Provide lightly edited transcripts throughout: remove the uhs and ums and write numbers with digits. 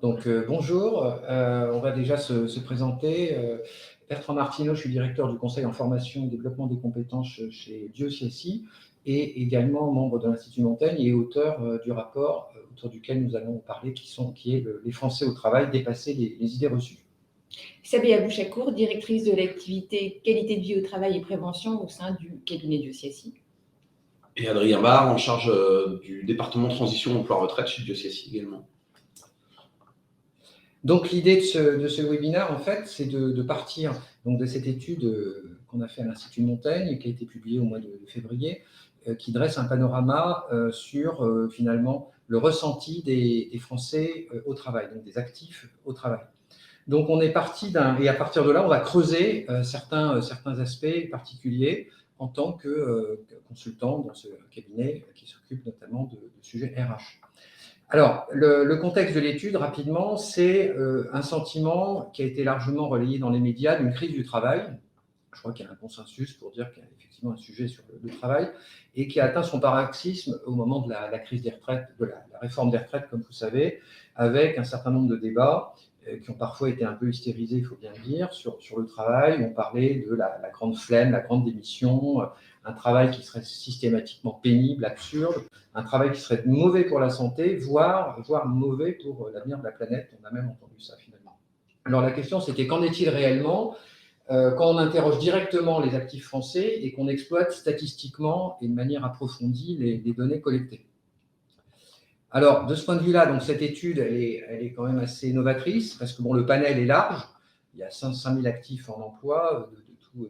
Donc, bonjour, on va déjà se présenter. Bertrand Martineau, je suis directeur du Conseil en formation et développement des compétences chez Dieu-CSI et également membre de l'Institut Montaigne et auteur du rapport autour duquel nous allons parler, qui est Les Français au travail, dépasser les idées reçues. Sabia Bouchakour, directrice de l'activité qualité de vie au travail et prévention au sein du cabinet Dieu-CSI. Et Adrien Barre, en charge du département transition emploi-retraite chez Dieu-CSI également. Donc l'idée de ce webinaire, en fait, c'est de partir donc, de cette étude qu'on a fait à l'Institut Montaigne, qui a été publiée au mois de février, qui dresse un panorama sur finalement le ressenti des Français au travail, donc des actifs au travail. Donc on est parti et à partir de là, on va creuser certains aspects particuliers en tant que consultant dans ce cabinet qui s'occupe notamment de sujets RH. Alors, le contexte de l'étude, rapidement, c'est un sentiment qui a été largement relayé dans les médias d'une crise du travail. Je crois qu'il y a un consensus pour dire qu'il y a effectivement un sujet sur le travail et qui a atteint son paroxysme au moment de la crise des retraites, de la réforme des retraites, comme vous savez, avec un certain nombre de débats qui ont parfois été un peu hystérisés, il faut bien le dire, sur le travail. On parlait de la grande flemme, la grande démission, un travail qui serait systématiquement pénible, absurde, un travail qui serait mauvais pour la santé, voire mauvais pour l'avenir de la planète. On a même entendu ça finalement. Alors la question, c'était qu'en est-il réellement quand on interroge directement les actifs français et qu'on exploite statistiquement et de manière approfondie les données collectées. Alors, de ce point de vue-là, donc cette étude, elle est quand même assez novatrice parce que bon, le panel est large. Il y a 5000 actifs en emploi de tout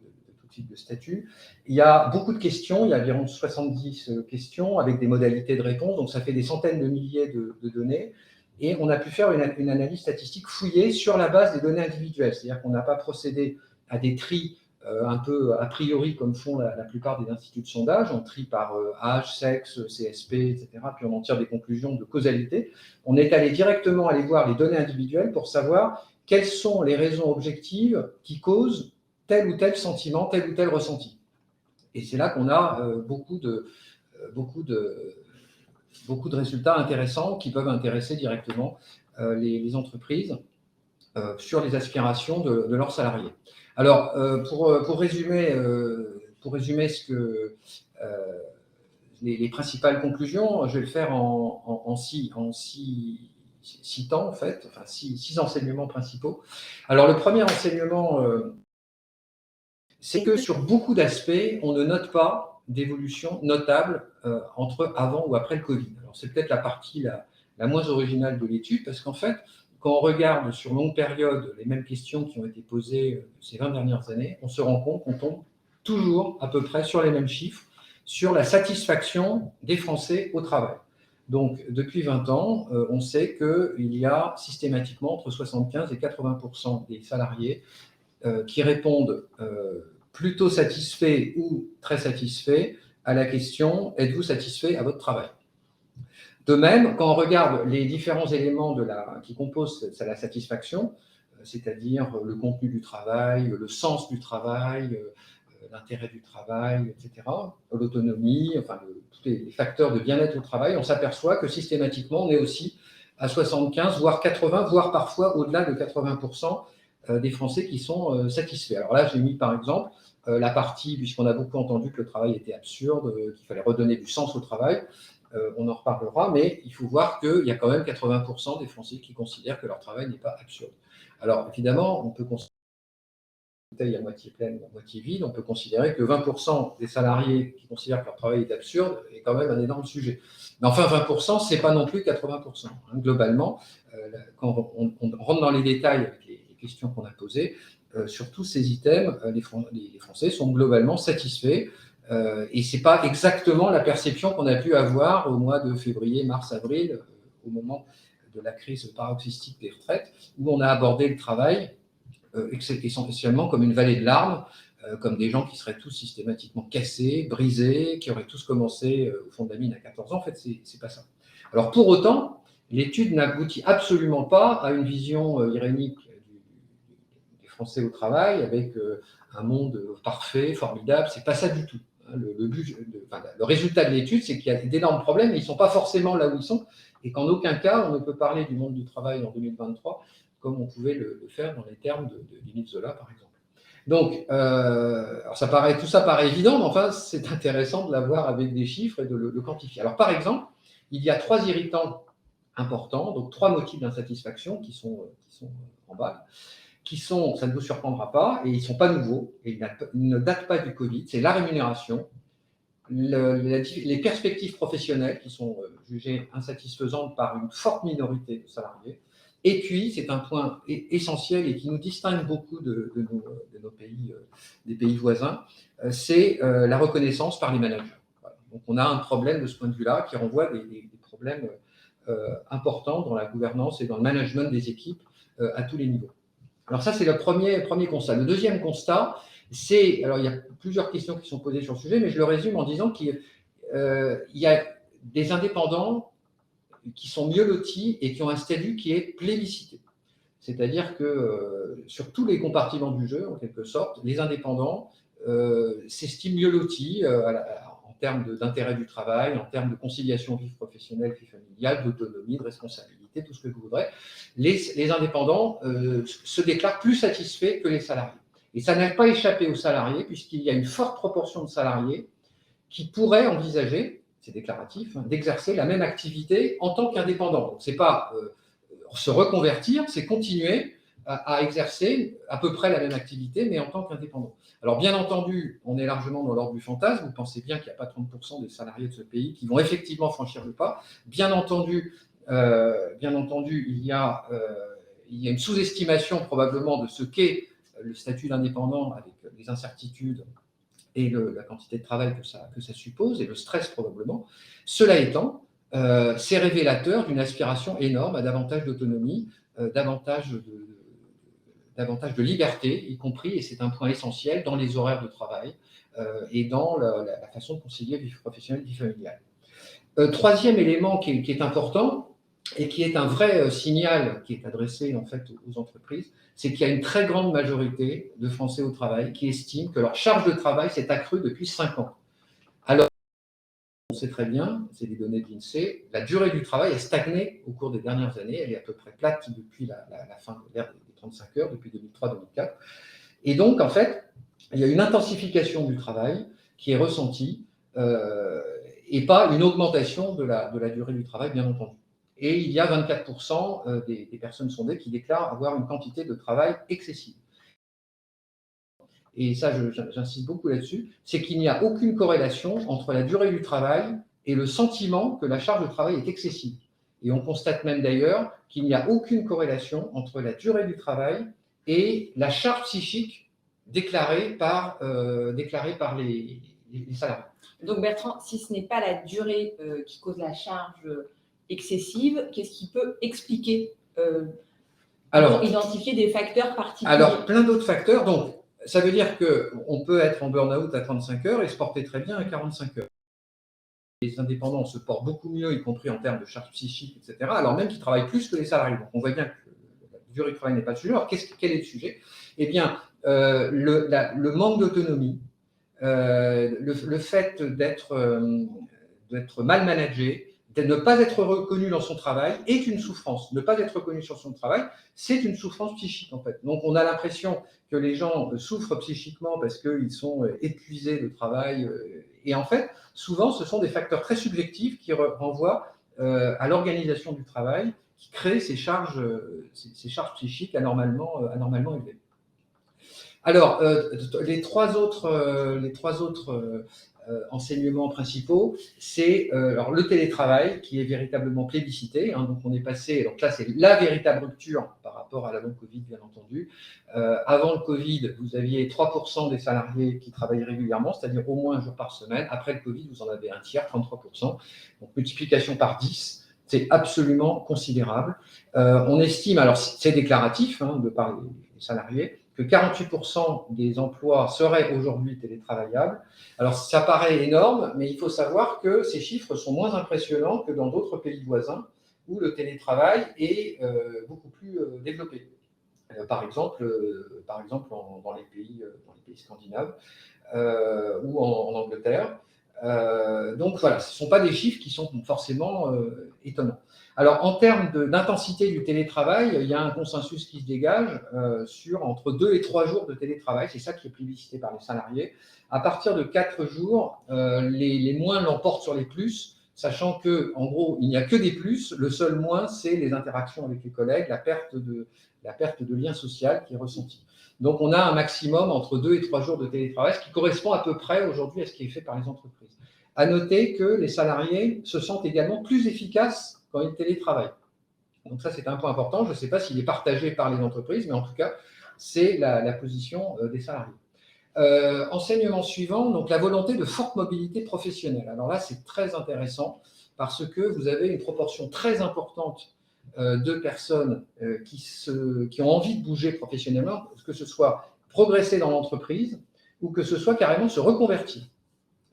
type de statut. Il y a beaucoup de questions. Il y a environ 70 questions avec des modalités de réponse. Donc, ça fait des centaines de milliers de données. Et on a pu faire une analyse statistique fouillée sur la base des données individuelles. C'est-à-dire qu'on n'a pas procédé à des tris un peu a priori comme font la plupart des instituts de sondage, on trie par âge, sexe, CSP, etc. Puis on en tire des conclusions de causalité. On est allé directement aller voir les données individuelles pour savoir quelles sont les raisons objectives qui causent tel ou tel sentiment, tel ou tel ressenti. Et c'est là qu'on a beaucoup de résultats intéressants qui peuvent intéresser directement les entreprises sur les aspirations de leurs salariés. Alors, pour résumer les principales conclusions, je vais le faire en six temps, en fait, enfin six enseignements principaux. Alors, le premier enseignement, c'est que sur beaucoup d'aspects, on ne note pas d'évolution notable entre avant ou après le Covid. Alors, c'est peut-être la partie la moins originale de l'étude, parce qu'en fait, quand on regarde sur longue période les mêmes questions qui ont été posées ces 20 dernières années, on se rend compte qu'on tombe toujours à peu près sur les mêmes chiffres, sur la satisfaction des Français au travail. Donc, depuis 20 ans, on sait qu'il y a systématiquement entre 75 et 80% des salariés qui répondent plutôt satisfaits ou très satisfaits à la question « Êtes-vous satisfait à votre travail ?» De même, quand on regarde les différents éléments qui composent la satisfaction, c'est-à-dire le contenu du travail, le sens du travail, l'intérêt du travail, etc., l'autonomie, enfin tous les facteurs de bien-être au travail, on s'aperçoit que systématiquement, on est aussi à 75, voire 80, voire parfois au-delà de 80% des Français qui sont satisfaits. Alors là, j'ai mis par exemple la partie, puisqu'on a beaucoup entendu que le travail était absurde, qu'il fallait redonner du sens au travail. On en reparlera, mais il faut voir qu'il y a quand même 80% des Français qui considèrent que leur travail n'est pas absurde. Alors, évidemment, on peut considérer que la bouteille à moitié pleine ou à moitié vide, on peut considérer que 20% des salariés qui considèrent que leur travail est absurde est quand même un énorme sujet. Mais enfin, 20%, ce n'est pas non plus 80%. Globalement, quand on rentre dans les détails avec les questions qu'on a posées, sur tous ces items, les Français sont globalement satisfaits. Et ce n'est pas exactement la perception qu'on a pu avoir au mois de février, mars, avril, au moment de la crise paroxystique des retraites, où on a abordé le travail essentiellement comme une vallée de larmes, comme des gens qui seraient tous systématiquement cassés, brisés, qui auraient tous commencé au fond de la mine à 14 ans. En fait, ce n'est pas ça. Alors, pour autant, l'étude n'aboutit absolument pas à une vision irénique des Français au travail, avec un monde parfait, formidable. Ce n'est pas ça du tout. Le résultat de l'étude, c'est qu'il y a d'énormes problèmes, mais ils ne sont pas forcément là où ils sont. et qu'en aucun cas on ne peut parler du monde du travail en 2023 comme on pouvait le faire dans les termes d'Émile Zola, par exemple. Donc, alors tout ça paraît évident, mais enfin, c'est intéressant de l'avoir avec des chiffres et de le quantifier. Alors, par exemple, il y a 3 irritants importants, donc 3 motifs d'insatisfaction qui sont en bas, qui sont, ça ne vous surprendra pas, et ils ne sont pas nouveaux, et ils ne datent pas du Covid, c'est la rémunération, les perspectives professionnelles qui sont jugées insatisfaisantes par une forte minorité de salariés. Et puis, c'est un point essentiel et qui nous distingue beaucoup de nos pays, des pays voisins, c'est la reconnaissance par les managers. Voilà. Donc, on a un problème de ce point de vue-là qui renvoie des problèmes importants dans la gouvernance et dans le management des équipes à tous les niveaux. Alors ça, c'est le premier constat. Le deuxième constat, c'est, alors il y a plusieurs questions qui sont posées sur le sujet, mais je le résume en disant qu'il y a des indépendants qui sont mieux lotis et qui ont un statut qui est plébiscité. C'est-à-dire que sur tous les compartiments du jeu, en quelque sorte, les indépendants s'estiment mieux lotis en termes d'intérêt du travail, en termes de conciliation vie professionnelle, vie familiale, d'autonomie, de responsabilité, tout ce que vous voudrez. Les indépendants se déclarent plus satisfaits que les salariés. Et ça n'a pas échappé aux salariés, puisqu'il y a une forte proportion de salariés qui pourraient envisager, c'est déclaratif, d'exercer la même activité en tant qu'indépendant. Donc, ce n'est pas se reconvertir, c'est continuer à exercer à peu près la même activité, mais en tant qu'indépendant. Alors, bien entendu, on est largement dans l'ordre du fantasme. Vous pensez bien qu'il n'y a pas 30% des salariés de ce pays qui vont effectivement franchir le pas. Bien entendu, il y a une sous-estimation probablement de ce qu'est le statut d'indépendant avec les incertitudes et la quantité de travail que ça suppose, et le stress probablement. Cela étant, c'est révélateur d'une aspiration énorme à davantage d'autonomie, davantage de liberté, y compris, et c'est un point essentiel, dans les horaires de travail et dans la façon de concilier vie professionnelle et vie familiale. Troisième élément qui est important, et qui est un vrai signal qui est adressé en fait aux entreprises, c'est qu'il y a une très grande majorité de Français au travail qui estiment que leur charge de travail s'est accrue depuis 5 ans. Alors, on sait très bien, c'est des données de l'INSEE, la durée du travail a stagné au cours des dernières années, elle est à peu près plate depuis la fin de l'ère des 35 heures, depuis 2003-2004. Et donc, en fait, il y a une intensification du travail qui est ressentie et pas une augmentation de la durée du travail, bien entendu. Et il y a 24% des personnes sondées qui déclarent avoir une quantité de travail excessive. Et ça, j'insiste beaucoup là-dessus, c'est qu'il n'y a aucune corrélation entre la durée du travail et le sentiment que la charge de travail est excessive. Et on constate même d'ailleurs qu'il n'y a aucune corrélation entre la durée du travail et la charge psychique déclarée par les salariés. Donc Bertrand, si ce n'est pas la durée qui cause la charge excessive, qu'est-ce qui peut expliquer pour identifier des facteurs particuliers? Alors, plein d'autres facteurs. Donc, ça veut dire qu'on peut être en burn-out à 35 heures et se porter très bien à 45 heures. Les indépendants se portent beaucoup mieux, y compris en termes de charge psychique, etc., alors même qu'ils travaillent plus que les salariés. Donc, on voit bien que la durée du travail n'est pas le sujet. Alors, quel est le sujet? Eh bien, le manque d'autonomie, le fait d'être mal managé, de ne pas être reconnu dans son travail est une souffrance. Ne pas être reconnu sur son travail, c'est une souffrance psychique en fait. Donc on a l'impression que les gens souffrent psychiquement parce qu'ils sont épuisés de travail. Et en fait, souvent, ce sont des facteurs très subjectifs qui renvoient à l'organisation du travail, qui créent ces charges psychiques anormalement élevées. Alors, les trois autres enseignements principaux, c'est le télétravail qui est véritablement plébiscité. Donc, on est passé, donc là, c'est la véritable rupture par rapport à l'avant Covid, bien entendu. Avant le Covid, vous aviez 3% des salariés qui travaillaient régulièrement, c'est-à-dire au moins un jour par semaine. Après le Covid, vous en avez un tiers, 33%. Donc, multiplication par 10. C'est absolument considérable. On estime, alors c'est déclaratif de par les salariés, que 48% des emplois seraient aujourd'hui télétravaillables. Alors, ça paraît énorme, mais il faut savoir que ces chiffres sont moins impressionnants que dans d'autres pays voisins où le télétravail est beaucoup plus développé. Par exemple dans les pays scandinaves ou en Angleterre. Donc voilà, ce ne sont pas des chiffres qui sont forcément étonnants. Alors, en termes d'intensité du télétravail, il y a un consensus qui se dégage sur entre 2 et 3 jours de télétravail. C'est ça qui est plébiscité par les salariés. À partir de 4 jours, les moins l'emportent sur les plus, sachant qu'en gros, il n'y a que des plus. Le seul moins, c'est les interactions avec les collègues, la perte de lien social qui est ressentie. Donc, on a un maximum entre 2 et 3 jours de télétravail, ce qui correspond à peu près aujourd'hui à ce qui est fait par les entreprises. À noter que les salariés se sentent également plus efficaces quand ils télétravaillent. Donc ça, c'est un point important. Je ne sais pas s'il est partagé par les entreprises, mais en tout cas, c'est la position des salariés. Enseignement suivant, donc la volonté de forte mobilité professionnelle. Alors là, c'est très intéressant parce que vous avez une proportion très importante de personnes qui ont envie de bouger professionnellement, que ce soit progresser dans l'entreprise ou que ce soit carrément se reconvertir.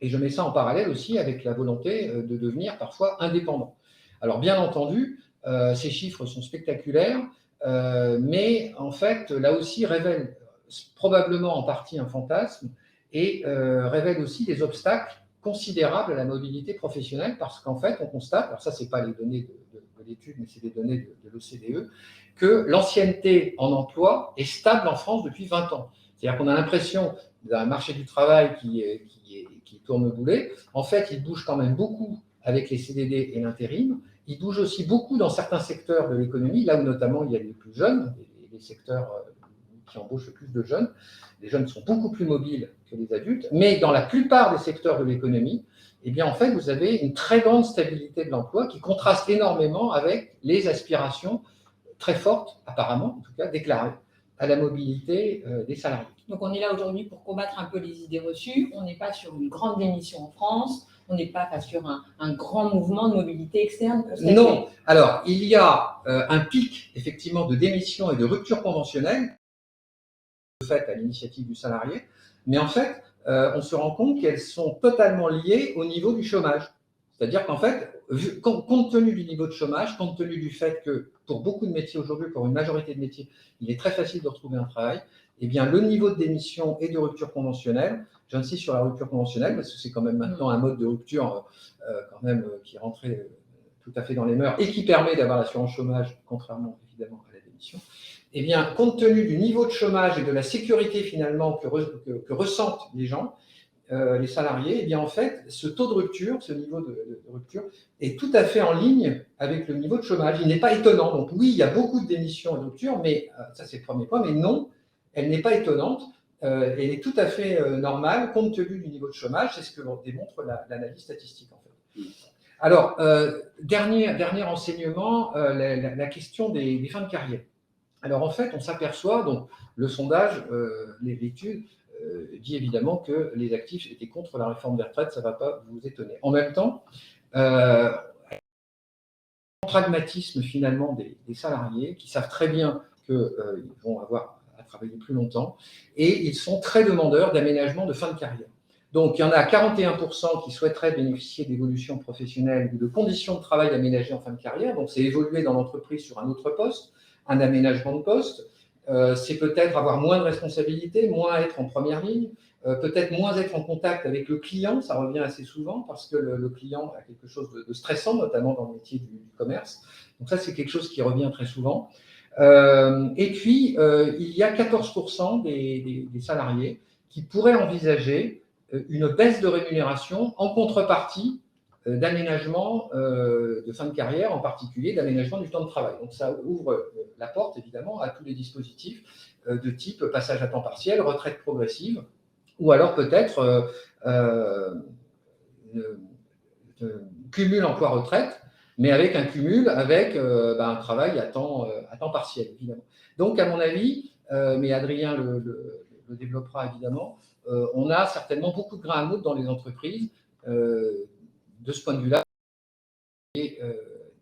Et je mets ça en parallèle aussi avec la volonté de devenir parfois indépendant. Alors bien entendu, ces chiffres sont spectaculaires, mais en fait, là aussi, révèlent probablement en partie un fantasme et révèlent aussi des obstacles considérables à la mobilité professionnelle parce qu'en fait, on constate, alors ça, ce n'est pas les données de l'étude, mais c'est des données de l'OCDE, que l'ancienneté en emploi est stable en France depuis 20 ans. C'est-à-dire qu'on a l'impression d'un marché du travail qui tourne boulet. En fait, il bouge quand même beaucoup avec les CDD et l'intérim. Il bouge aussi beaucoup dans certains secteurs de l'économie, là où notamment il y a les plus jeunes, les secteurs qui embauchent le plus de jeunes. Les jeunes sont beaucoup plus mobiles que les adultes, mais dans la plupart des secteurs de l'économie, eh bien, en fait, vous avez une très grande stabilité de l'emploi qui contraste énormément avec les aspirations très fortes, apparemment, en tout cas déclarées, à la mobilité des salariés. Donc, on est là aujourd'hui pour combattre un peu les idées reçues. On n'est pas sur une grande démission en France. On n'est pas sur un grand mouvement de mobilité externe. Non. Alors, il y a un pic, effectivement, de démission et de rupture conventionnelle faite à l'initiative du salarié. Mais en fait, on se rend compte qu'elles sont totalement liées au niveau du chômage. C'est-à-dire qu'en fait, compte tenu du niveau de chômage, compte tenu du fait que pour beaucoup de métiers aujourd'hui, pour une majorité de métiers, il est très facile de retrouver un travail, eh bien, le niveau de démission et de rupture conventionnelle, j'insiste sur la rupture conventionnelle parce que c'est quand même maintenant un mode de rupture quand même qui est rentré tout à fait dans les mœurs et qui permet d'avoir l'assurance chômage, contrairement évidemment à la démission. Eh bien, compte tenu du niveau de chômage et de la sécurité finalement que ressentent les gens, les salariés, eh bien en fait, ce taux de rupture, ce niveau de rupture est tout à fait en ligne avec le niveau de chômage. Il n'est pas étonnant. Donc oui, il y a beaucoup de démissions et de ruptures, mais ça c'est le premier point, mais non, elle n'est pas étonnante. Elle est tout à fait normale compte tenu du niveau de chômage. C'est ce que démontre l'analyse statistique en fait. Alors, dernier enseignement, la question des fins de carrière. Alors en fait, on s'aperçoit, donc le sondage, l'étude, dit évidemment que les actifs étaient contre la réforme des retraites, ça ne va pas vous étonner. En même temps, le pragmatisme finalement des salariés qui savent très bien qu'ils vont avoir à travailler plus longtemps et ils sont très demandeurs d'aménagement de fin de carrière. Donc il y en a 41% qui souhaiteraient bénéficier d'évolutions professionnelles ou de conditions de travail aménagées en fin de carrière, donc c'est évoluer dans l'entreprise sur un autre poste, un aménagement de poste. C'est peut-être avoir moins de responsabilités, moins être en première ligne, peut-être moins être en contact avec le client, ça revient assez souvent parce que le client a quelque chose de stressant, notamment dans le métier du commerce. Donc ça, c'est quelque chose qui revient très souvent. Et puis, il y a 14% des salariés qui pourraient envisager une baisse de rémunération en contrepartie d'aménagement de fin de carrière, en particulier d'aménagement du temps de travail. Donc ça ouvre la porte évidemment à tous les dispositifs de type passage à temps partiel, retraite progressive, ou alors peut-être cumul emploi-retraite, mais avec un cumul avec un travail à temps partiel, évidemment. Donc à mon avis, mais Adrien le développera évidemment, on a certainement beaucoup de grains à moudre dans les entreprises de ce point de vue-là, et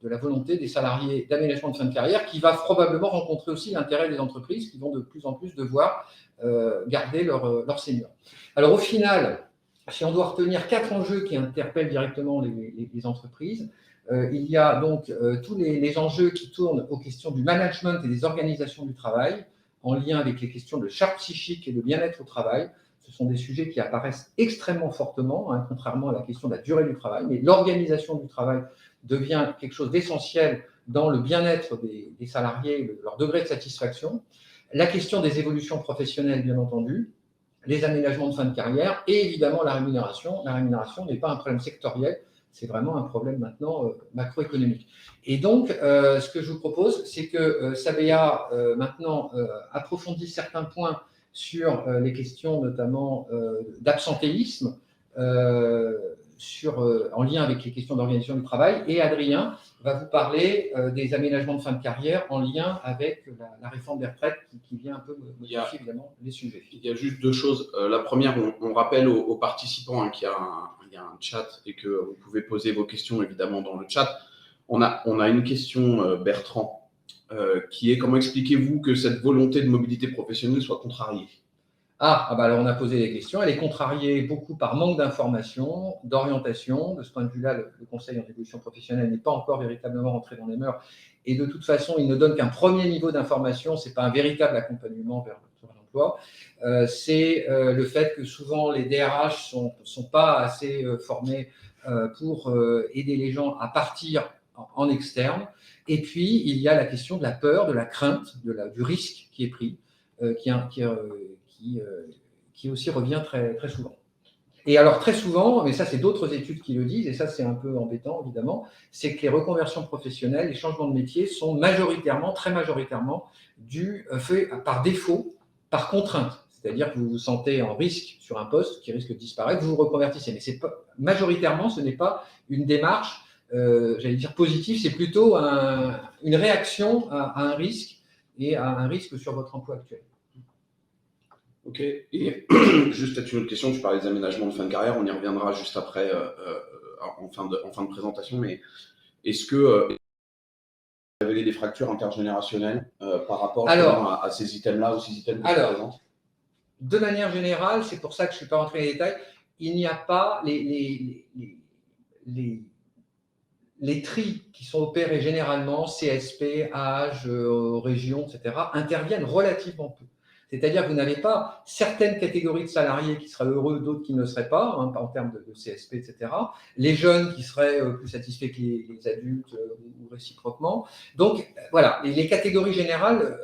de la volonté des salariés d'aménagement de fin de carrière, qui va probablement rencontrer aussi l'intérêt des entreprises qui vont de plus en plus devoir garder leurs seniors. Alors au final, si on doit retenir 4 enjeux qui interpellent directement les entreprises, il y a donc tous les enjeux qui tournent aux questions du management et des organisations du travail, en lien avec les questions de charge psychique et de bien-être au travail. Ce sont des sujets qui apparaissent extrêmement fortement, contrairement à la question de la durée du travail, mais l'organisation du travail devient quelque chose d'essentiel dans le bien-être des salariés, leur degré de satisfaction, la question des évolutions professionnelles, bien entendu, les aménagements de fin de carrière et évidemment la rémunération. La rémunération n'est pas un problème sectoriel, c'est vraiment un problème maintenant macroéconomique. Et donc, ce que je vous propose, c'est que Sabea maintenant approfondisse certains points sur les questions notamment d'absentéisme, en lien avec les questions d'organisation du travail, et Adrien va vous parler des aménagements de fin de carrière en lien avec la réforme des retraites qui vient un peu modifier évidemment les sujets. Il y a juste deux choses. La première, on rappelle aux participants qu'il y a un chat et que vous pouvez poser vos questions évidemment dans le chat. On a une question, Bertrand, qui est: comment expliquez-vous que cette volonté de mobilité professionnelle soit contrariée ? Alors on a posé des questions. Elle est contrariée beaucoup par manque d'information, d'orientation. De ce point de vue-là, le Conseil en évolution professionnelle n'est pas encore véritablement rentré dans les mœurs. Et de toute façon, il ne donne qu'un premier niveau d'information. Ce n'est pas un véritable accompagnement vers l'emploi. C'est le fait que souvent les DRH sont pas assez formés pour aider les gens à partir en externe. Et puis, il y a la question de la peur, de la crainte, du risque qui est pris, qui aussi revient très, très souvent. Et alors très souvent, mais ça c'est d'autres études qui le disent, et ça c'est un peu embêtant évidemment, c'est que les reconversions professionnelles, les changements de métier sont majoritairement, très majoritairement, faits par défaut, par contrainte. C'est-à-dire que vous vous sentez en risque sur un poste qui risque de disparaître, vous vous reconvertissez. Mais majoritairement, ce n'est pas une démarche, j'allais dire positive, c'est plutôt une réaction à un risque et à un risque sur votre emploi actuel. Ok, et juste peut-être une autre question, tu parlais des aménagements de fin de carrière, on y reviendra juste après en fin de présentation, mais est-ce que vous avez des fractures intergénérationnelles par rapport à ces items-là ou ces items que tu présentes ? De manière générale, c'est pour ça que je ne suis pas rentré dans les détails, il n'y a pas les tris qui sont opérés généralement, CSP, âge, région, etc., interviennent relativement peu. C'est-à-dire que vous n'avez pas certaines catégories de salariés qui seraient heureux, d'autres qui ne le seraient pas, en termes de CSP, etc. Les jeunes qui seraient plus satisfaits que les adultes ou réciproquement. Donc, voilà, les catégories générales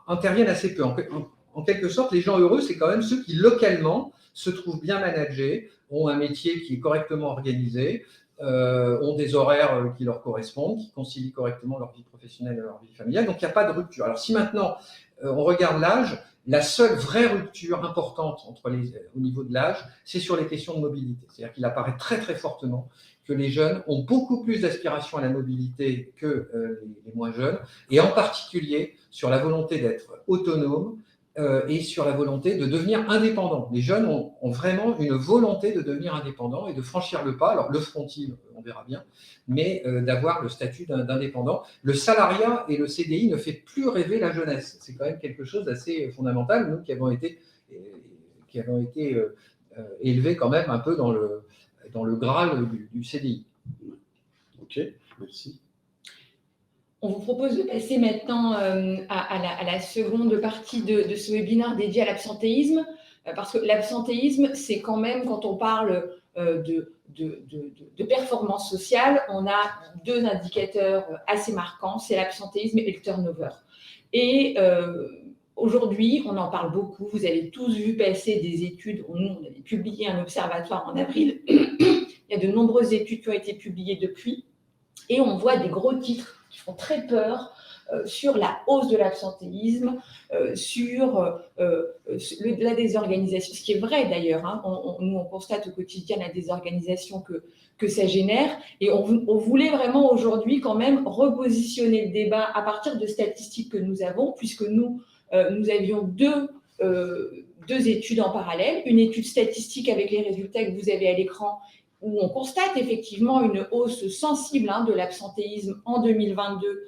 interviennent assez peu. En quelque sorte, les gens heureux, c'est quand même ceux qui, localement, se trouvent bien managés, ont un métier qui est correctement organisé, ont des horaires qui leur correspondent, qui concilient correctement leur vie professionnelle et leur vie familiale. Donc, il n'y a pas de rupture. Alors, si maintenant, on regarde l'âge, la seule vraie rupture importante au niveau de l'âge, c'est sur les questions de mobilité. C'est-à-dire qu'il apparaît très, très fortement que les jeunes ont beaucoup plus d'aspiration à la mobilité que les moins jeunes, et en particulier sur la volonté d'être autonome et sur la volonté de devenir indépendant. Les jeunes ont vraiment une volonté de devenir indépendant et de franchir le pas. Alors, le feront-ils, on verra bien, mais d'avoir le statut d'indépendant. Le salariat et le CDI ne fait plus rêver la jeunesse. C'est quand même quelque chose d'assez fondamental, nous qui avons été élevés quand même un peu dans le Graal du CDI. Ok, merci. On vous propose de passer maintenant à la seconde partie de ce webinaire dédié à l'absentéisme, parce que l'absentéisme, c'est quand même, quand on parle de performance sociale, on a deux indicateurs assez marquants, c'est l'absentéisme et le turnover. Et aujourd'hui, on en parle beaucoup, vous avez tous vu passer des études, nous on avait publié un observatoire en avril, il y a de nombreuses études qui ont été publiées depuis, et on voit des gros titres qui font très peur sur la hausse de l'absentéisme, sur la désorganisation, ce qui est vrai d'ailleurs. Hein, nous, on constate au quotidien la désorganisation que ça génère. Et on voulait vraiment aujourd'hui quand même repositionner le débat à partir de statistiques que nous avons, puisque nous avions deux études en parallèle. Une étude statistique avec les résultats que vous avez à l'écran, où on constate effectivement une hausse sensible de l'absentéisme en 2022,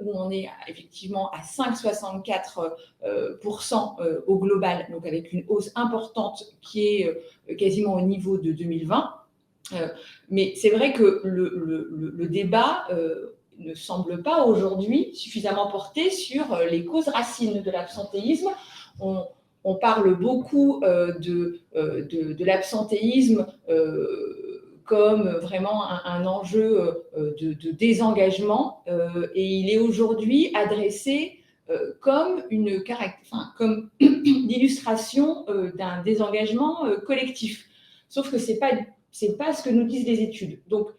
où on est effectivement à 5,64% au global, donc avec une hausse importante qui est quasiment au niveau de 2020. Mais c'est vrai que le débat ne semble pas aujourd'hui suffisamment porté sur les causes racines de l'absentéisme. On parle beaucoup de l'absentéisme comme vraiment un enjeu de désengagement et il est aujourd'hui adressé comme comme l'illustration d'un désengagement collectif. Sauf que c'est pas ce que nous disent les études. Donc,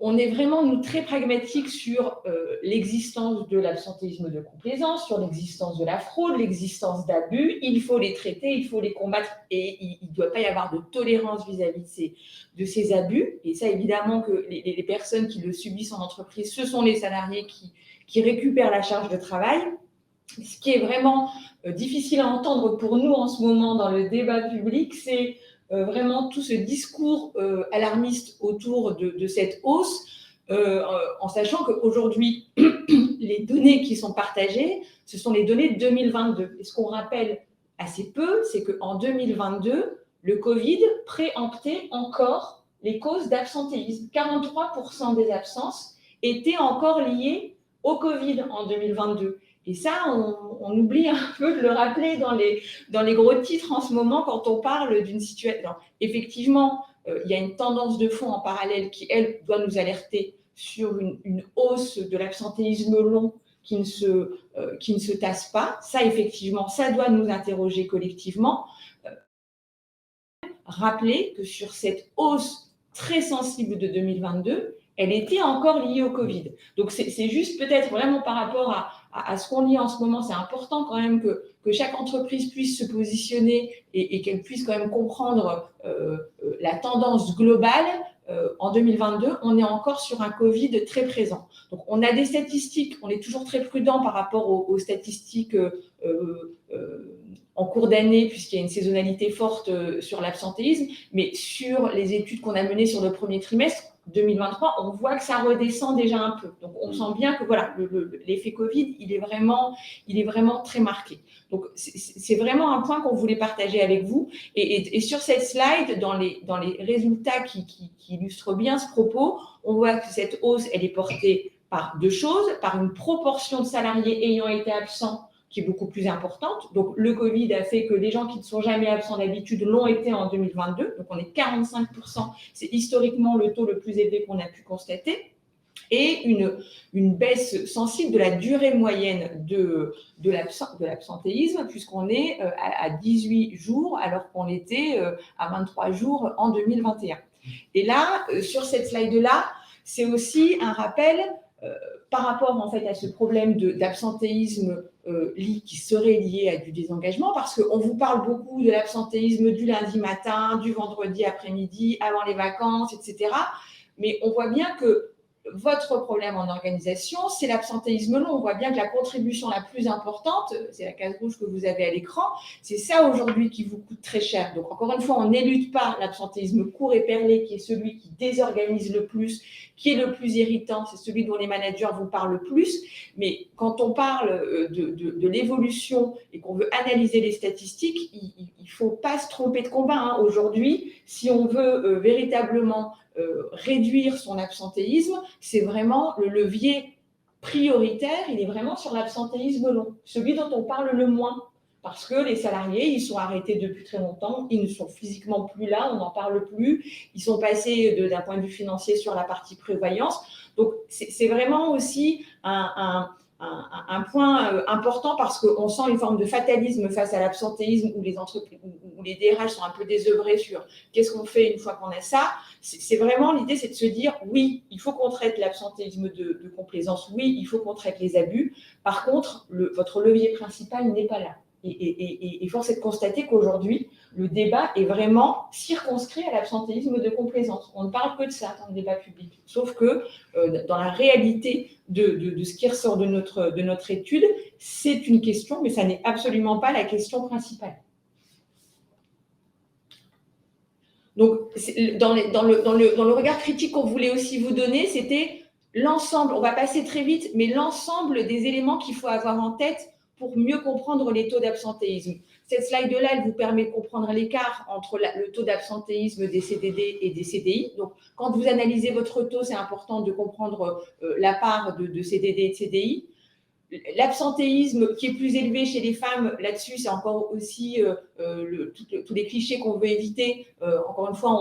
on est vraiment, nous, très pragmatiques sur l'existence de l'absentéisme de complaisance, sur l'existence de la fraude, l'existence d'abus. Il faut les traiter, il faut les combattre et il ne doit pas y avoir de tolérance vis-à-vis de ces abus. Et ça, évidemment, que les personnes qui le subissent en entreprise, ce sont les salariés qui récupèrent la charge de travail. Ce qui est vraiment difficile à entendre pour nous en ce moment dans le débat public, c'est vraiment tout ce discours alarmiste autour de cette hausse, en sachant qu'aujourd'hui, les données qui sont partagées, ce sont les données de 2022. Et ce qu'on rappelle assez peu, c'est qu'en 2022, le Covid préemptait encore les causes d'absentéisme. 43% des absences étaient encore liées au Covid en 2022. Et ça, on oublie un peu de le rappeler dans les gros titres en ce moment quand on parle d'une situation. Effectivement, il y a une tendance de fond en parallèle qui, elle, doit nous alerter sur une hausse de l'absentéisme long qui ne se tasse pas. Ça, effectivement, ça doit nous interroger collectivement. Rappeler que sur cette hausse très sensible de 2022, elle était encore liée au Covid. Donc, c'est juste peut-être vraiment par rapport à ce qu'on lit en ce moment, c'est important quand même que chaque entreprise puisse se positionner et qu'elle puisse quand même comprendre la tendance globale. En 2022, on est encore sur un Covid très présent. Donc, on a des statistiques, on est toujours très prudent par rapport aux statistiques en cours d'année, puisqu'il y a une saisonnalité forte sur l'absentéisme, mais sur les études qu'on a menées sur le premier trimestre 2023, on voit que ça redescend déjà un peu. Donc, on sent bien que voilà, l'effet Covid, il est vraiment très marqué. Donc, c'est vraiment un point qu'on voulait partager avec vous. Et sur cette slide, dans les résultats qui illustrent bien ce propos, on voit que cette hausse, elle est portée par deux choses, par une proportion de salariés ayant été absents qui est beaucoup plus importante. Donc, le Covid a fait que les gens qui ne sont jamais absents d'habitude l'ont été en 2022. Donc, on est 45%. C'est historiquement le taux le plus élevé qu'on a pu constater. Et une baisse sensible de la durée moyenne de l'absentéisme, puisqu'on est à 18 jours, alors qu'on était à 23 jours en 2021. Et là, sur cette slide-là, c'est aussi un rappel par rapport en fait à ce problème d'absentéisme qui serait lié à du désengagement, parce qu'on vous parle beaucoup de l'absentéisme du lundi matin, du vendredi après-midi, avant les vacances, etc. Mais on voit bien que votre problème en organisation, c'est l'absentéisme long. On voit bien que la contribution la plus importante, c'est la case rouge que vous avez à l'écran, c'est ça aujourd'hui qui vous coûte très cher. Donc, encore une fois, on n'élude pas l'absentéisme court et perlé, qui est celui qui désorganise le plus, qui est le plus irritant, c'est celui dont les managers vous parlent le plus. Mais quand on parle de l'évolution et qu'on veut analyser les statistiques, il ne faut pas se tromper de combat, hein. Aujourd'hui, si on veut véritablement réduire son absentéisme, c'est vraiment le levier prioritaire, il est vraiment sur l'absentéisme long, celui dont on parle le moins. Parce que les salariés, ils sont arrêtés depuis très longtemps, ils ne sont physiquement plus là, on n'en parle plus, ils sont passés d'un point de vue financier sur la partie prévoyance. Donc, c'est vraiment aussi un point important parce qu'on sent une forme de fatalisme face à l'absentéisme où les entreprises, où les DRH sont un peu désœuvrés sur qu'est-ce qu'on fait une fois qu'on a ça. C'est vraiment l'idée, c'est de se dire oui, il faut qu'on traite l'absentéisme de complaisance, oui, il faut qu'on traite les abus. Par contre, votre levier principal n'est pas là. Et force est de constater qu'aujourd'hui, le débat est vraiment circonscrit à l'absentéisme de complaisance. On ne parle que de ça dans le débat public. Sauf que dans la réalité de ce qui ressort de notre étude, c'est une question, mais ça n'est absolument pas la question principale. Donc, dans le regard critique qu'on voulait aussi vous donner, c'était l'ensemble, on va passer très vite, mais l'ensemble des éléments qu'il faut avoir en tête pour mieux comprendre les taux d'absentéisme. Cette slide-là, elle vous permet de comprendre l'écart entre le taux d'absentéisme des CDD et des CDI. Donc, quand vous analysez votre taux, c'est important de comprendre la part de CDD et de CDI. l'absentéisme qui est plus élevé chez les femmes, là-dessus, c'est encore aussi tous les clichés qu'on veut éviter. Encore une fois,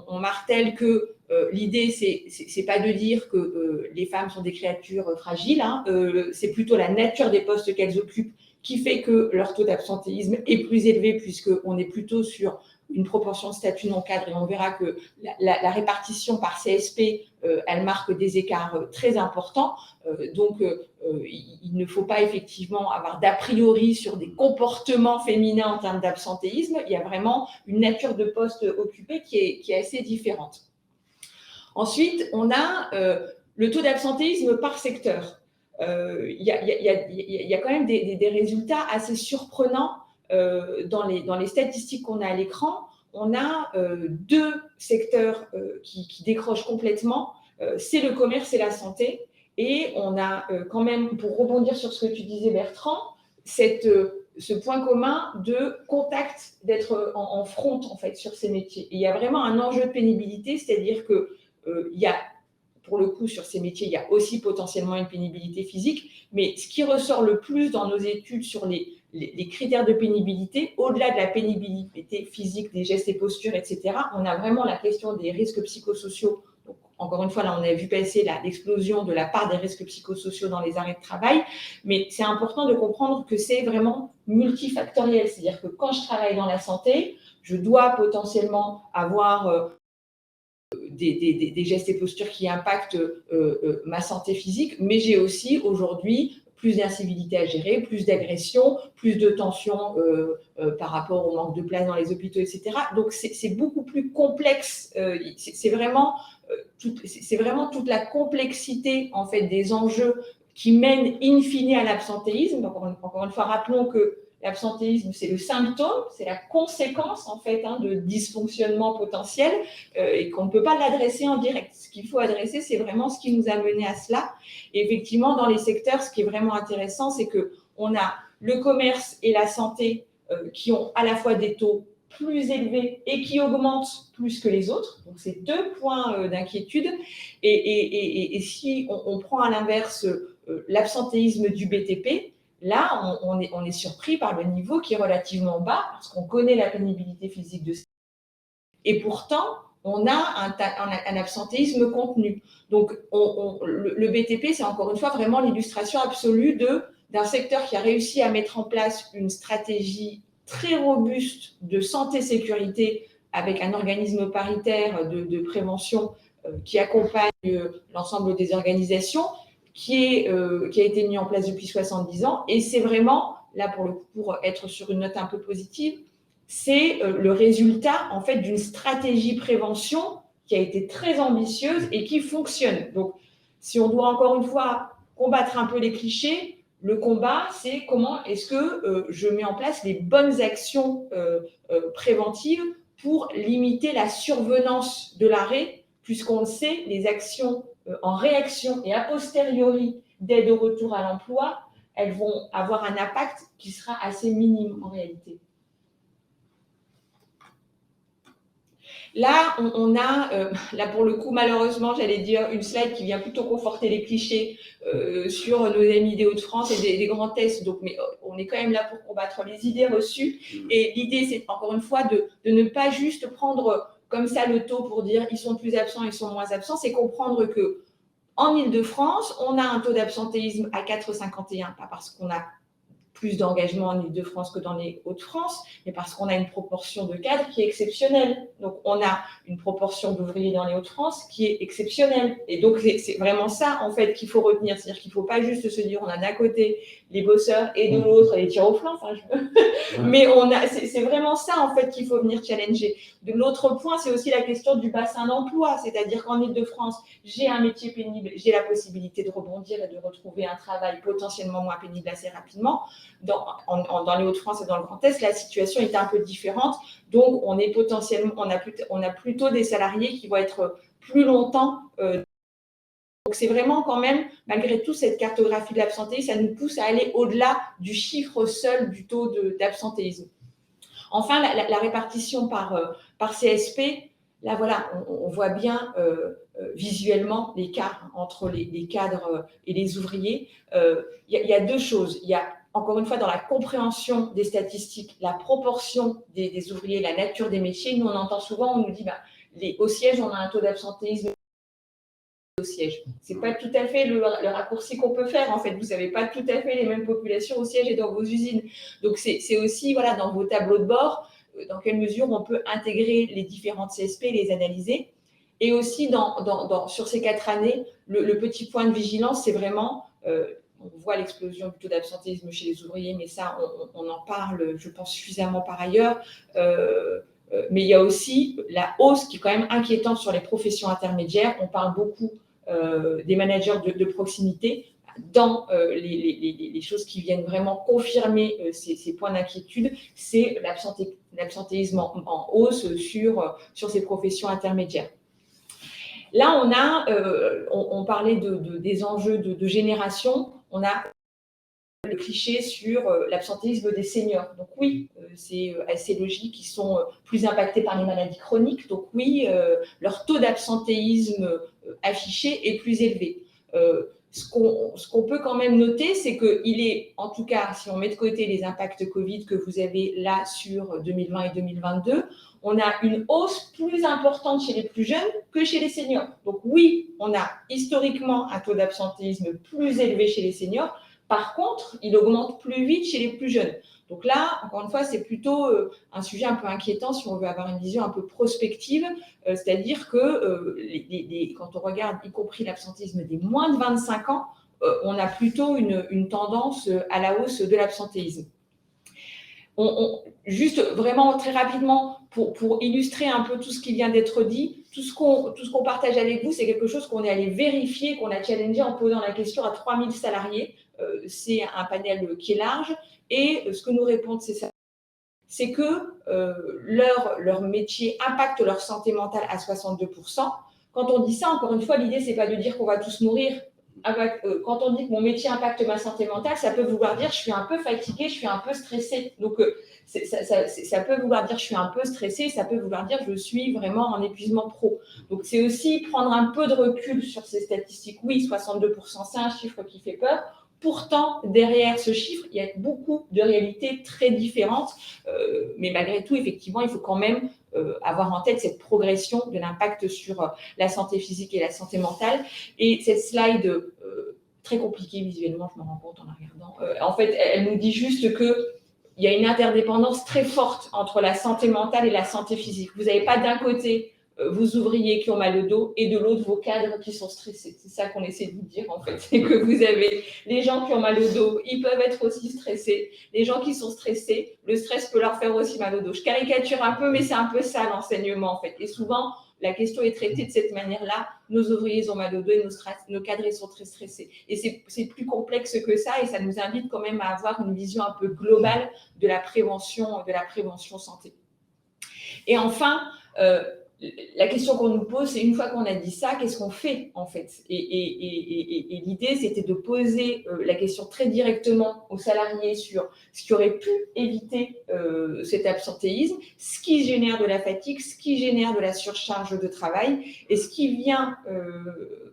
on martèle que l'idée, c'est pas de dire que les femmes sont des créatures fragiles, hein, c'est plutôt la nature des postes qu'elles occupent qui fait que leur taux d'absentéisme est plus élevé, puisqu'on est plutôt sur une proportion de statut non cadre, et on verra que la répartition par CSP, elle marque des écarts très importants. Donc, il ne faut pas effectivement avoir d'a priori sur des comportements féminins en termes d'absentéisme. Il y a vraiment une nature de poste occupé qui est assez différente. Ensuite, on a le taux d'absentéisme par secteur. Il y a quand même des résultats assez surprenants dans les statistiques qu'on a à l'écran. On a deux secteurs qui décrochent complètement, c'est le commerce et la santé. Et on a quand même, pour rebondir sur ce que tu disais Bertrand, ce point commun de contact, d'être en front en fait sur ces métiers. Et il y a vraiment un enjeu de pénibilité, c'est-à-dire que il y a, pour le coup, sur ces métiers, il y a aussi potentiellement une pénibilité physique, mais ce qui ressort le plus dans nos études sur les critères de pénibilité, au-delà de la pénibilité physique, des gestes et postures, etc., on a vraiment la question des risques psychosociaux. Donc, encore une fois, là, on a vu passer l'explosion de la part des risques psychosociaux dans les arrêts de travail, mais c'est important de comprendre que c'est vraiment multifactoriel, c'est-à-dire que quand je travaille dans la santé, je dois potentiellement avoir des gestes et postures qui impactent ma santé physique, mais j'ai aussi aujourd'hui plus d'incivilité à gérer, plus d'agressions, plus de tensions par rapport au manque de place dans les hôpitaux, etc. Donc, c'est beaucoup plus complexe. C'est vraiment toute la complexité en fait, des enjeux qui mènent in fine à l'absentéisme. Encore une fois, rappelons que l'absentéisme, c'est le symptôme, c'est la conséquence en fait de dysfonctionnement potentiel et qu'on ne peut pas l'adresser en direct. Ce qu'il faut adresser, c'est vraiment ce qui nous a mené à cela. Et effectivement, dans les secteurs, ce qui est vraiment intéressant, c'est qu'on a le commerce et la santé qui ont à la fois des taux plus élevés et qui augmentent plus que les autres. Donc, c'est deux points d'inquiétude. Et si on prend à l'inverse l'absentéisme du BTP, là, on est surpris par le niveau qui est relativement bas parce qu'on connaît la pénibilité physique de ça. Et pourtant, on a un absentéisme contenu. Donc, le BTP, c'est encore une fois vraiment l'illustration absolue d'un secteur qui a réussi à mettre en place une stratégie très robuste de santé-sécurité avec un organisme paritaire de prévention qui accompagne l'ensemble des organisations, qui a été mis en place depuis 70 ans. Et c'est vraiment, là pour être sur une note un peu positive, c'est le résultat en fait d'une stratégie prévention qui a été très ambitieuse et qui fonctionne. Donc, si on doit encore une fois combattre un peu les clichés, le combat, c'est comment est-ce que je mets en place les bonnes actions préventives pour limiter la survenance de l'arrêt, puisqu'on le sait, les actions en réaction et a posteriori d'aide au retour à l'emploi, elles vont avoir un impact qui sera assez minime en réalité. Là, on a, là pour le coup, malheureusement, j'allais dire une slide qui vient plutôt conforter les clichés sur nos amis des Hauts-de-France et des grands tests. Donc, mais on est quand même là pour combattre les idées reçues. Et l'idée, c'est encore une fois de ne pas juste prendre comme ça le taux pour dire ils sont plus absents, ils sont moins absents. C'est comprendre que en Île-de-France, on a un taux d'absentéisme à 4,51, pas parce qu'on a plus d'engagement en Île-de-France que dans les Hauts-de-France, mais parce qu'on a une proportion de cadres qui est exceptionnelle. Donc, on a une proportion d'ouvriers dans les Hauts-de-France qui est exceptionnelle. Et donc, c'est vraiment ça, en fait, qu'il faut retenir. C'est-à-dire qu'il ne faut pas juste se dire, on a d'un côté les bosseurs et de l'autre les tirs au flanc. Enfin, mais c'est vraiment ça, en fait, qu'il faut venir challenger. De l'autre point, c'est aussi la question du bassin d'emploi. C'est-à-dire qu'en Île-de-France, j'ai un métier pénible, j'ai la possibilité de rebondir et de retrouver un travail potentiellement moins pénible assez rapidement. Dans les Hauts-de-France et dans le Grand Est, la situation est un peu différente. Donc, on a plutôt des salariés qui vont être plus longtemps. Donc, c'est vraiment quand même, malgré tout, cette cartographie de l'absentéisme, ça nous pousse à aller au-delà du chiffre seul du taux d'absentéisme. Enfin, la répartition par CSP, là, voilà, on voit bien visuellement l'écart entre les cadres et les ouvriers. Il y a deux choses. Il y a, encore une fois, dans la compréhension des statistiques, la proportion des ouvriers, la nature des métiers. Nous, on entend souvent, on nous dit, au siège, on a un taux d'absentéisme au siège. Ce n'est pas tout à fait le raccourci qu'on peut faire, en fait. Vous n'avez pas tout à fait les mêmes populations au siège et dans vos usines. Donc, c'est aussi, voilà, dans vos tableaux de bord, dans quelle mesure on peut intégrer les différentes CSP, les analyser. Et aussi, sur ces 4 années, le petit point de vigilance, c'est vraiment, on voit l'explosion du taux d'absentéisme chez les ouvriers, mais ça, on en parle, je pense, suffisamment par ailleurs. Mais il y a aussi la hausse qui est quand même inquiétante sur les professions intermédiaires. On parle beaucoup des managers de proximité. Dans les choses qui viennent vraiment confirmer ces points d'inquiétude, c'est l'absentéisme en hausse sur ces professions intermédiaires. Là, on parlait des enjeux de génération. On a le cliché sur l'absentéisme des seniors. Donc oui, c'est assez logique, ils sont plus impactés par les maladies chroniques. Donc oui, leur taux d'absentéisme affiché est plus élevé. Ce qu'on peut quand même noter, c'est qu'il est, en tout cas, si on met de côté les impacts Covid que vous avez là sur 2020 et 2022, on a une hausse plus importante chez les plus jeunes que chez les seniors. Donc oui, on a historiquement un taux d'absentéisme plus élevé chez les seniors. Par contre, il augmente plus vite chez les plus jeunes. Donc là, encore une fois, c'est plutôt un sujet un peu inquiétant si on veut avoir une vision un peu prospective, c'est-à-dire que quand on regarde, y compris l'absentéisme des moins de 25 ans, on a plutôt une tendance à la hausse de l'absentéisme. Juste vraiment très rapidement, pour illustrer un peu tout ce qui vient d'être dit, tout ce qu'on partage avec vous, c'est quelque chose qu'on est allé vérifier, qu'on a challengé en posant la question à 3000 salariés. C'est un panel qui est large. Et ce que nous répondent ces salariés, c'est que leur métier impacte leur santé mentale à 62%. Quand on dit ça, encore une fois, l'idée, c'est pas de dire qu'on va tous mourir. Quand on dit que mon métier impacte ma santé mentale, ça peut vouloir dire je suis un peu fatiguée, je suis un peu stressée. Donc, ça peut vouloir dire je suis un peu stressée, ça peut vouloir dire je suis vraiment en épuisement pro. Donc, c'est aussi prendre un peu de recul sur ces statistiques. Oui, 62%, c'est un chiffre qui fait peur. Pourtant, derrière ce chiffre, il y a beaucoup de réalités très différentes. Mais malgré tout, effectivement, il faut quand même avoir en tête cette progression de l'impact sur la santé physique et la santé mentale. Et cette slide, très compliquée visuellement, je me rends compte en la regardant, en fait, elle nous dit juste qu'il y a une interdépendance très forte entre la santé mentale et la santé physique. Vous n'avez pas d'un côté vos ouvriers qui ont mal au dos et de l'autre vos cadres qui sont stressés. C'est ça qu'on essaie de vous dire en fait, c'est que vous avez les gens qui ont mal au dos, ils peuvent être aussi stressés. Les gens qui sont stressés, le stress peut leur faire aussi mal au dos. Je caricature un peu, mais c'est un peu ça l'enseignement en fait. Et souvent, la question est traitée de cette manière-là. Nos ouvriers ont mal au dos et nos cadres sont très stressés. Et c'est plus complexe que ça et ça nous invite quand même à avoir une vision un peu globale de la prévention santé. Et enfin, la question qu'on nous pose, c'est une fois qu'on a dit ça, qu'est-ce qu'on fait en fait ? Et l'idée, c'était de poser la question très directement aux salariés sur ce qui aurait pu éviter cet absentéisme, ce qui génère de la fatigue, ce qui génère de la surcharge de travail, et ce qui vient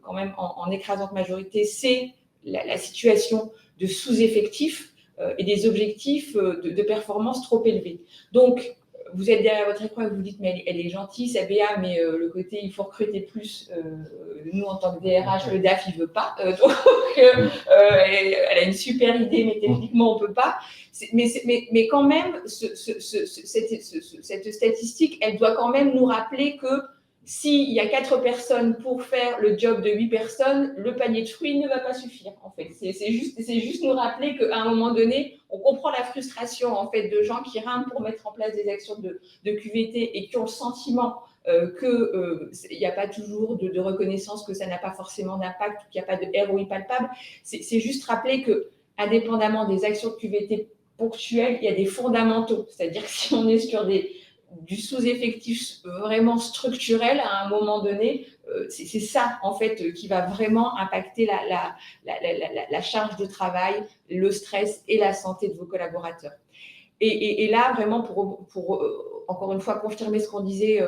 quand même en écrasante majorité, c'est la situation de sous-effectif et des objectifs de performance trop élevés. Donc, vous êtes derrière votre écran et vous dites mais elle est gentille, sa BA, mais le côté il faut recruter plus, nous en tant que DRH, le DAF il veut pas, donc elle a une super idée, mais techniquement on peut pas. Mais quand même, cette statistique, elle doit quand même nous rappeler que s'il y a 4 personnes pour faire le job de 8 personnes, le panier de fruits ne va pas suffire, en fait. C'est juste nous rappeler qu'à un moment donné, on comprend la frustration, en fait, de gens qui rament pour mettre en place des actions de QVT et qui ont le sentiment qu'il n'y a pas toujours de reconnaissance, que ça n'a pas forcément d'impact, qu'il n'y a pas de ROI palpable. C'est juste rappeler que, indépendamment des actions de QVT ponctuelles, il y a des fondamentaux. C'est-à-dire que si on est sur du sous-effectif vraiment structurel à un moment donné, c'est ça en fait qui va vraiment impacter la charge de travail, le stress et la santé de vos collaborateurs. Et là, vraiment, pour encore une fois confirmer ce qu'on disait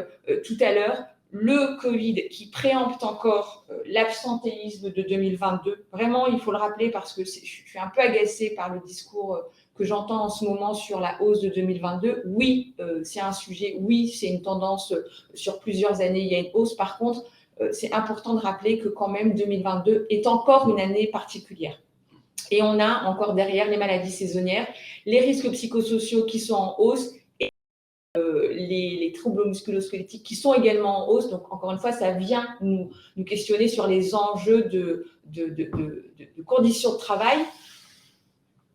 tout à l'heure, le Covid qui préempte encore l'absentéisme de 2022, vraiment, il faut le rappeler parce que je suis un peu agacée par le discours que j'entends en ce moment sur la hausse de 2022. Oui, c'est un sujet, oui, c'est une tendance sur plusieurs années, il y a une hausse. Par contre, c'est important de rappeler que quand même 2022 est encore une année particulière. Et on a encore derrière les maladies saisonnières, les risques psychosociaux qui sont en hausse et les troubles musculo-squelettiques qui sont également en hausse. Donc, encore une fois, ça vient nous questionner sur les enjeux de conditions de travail.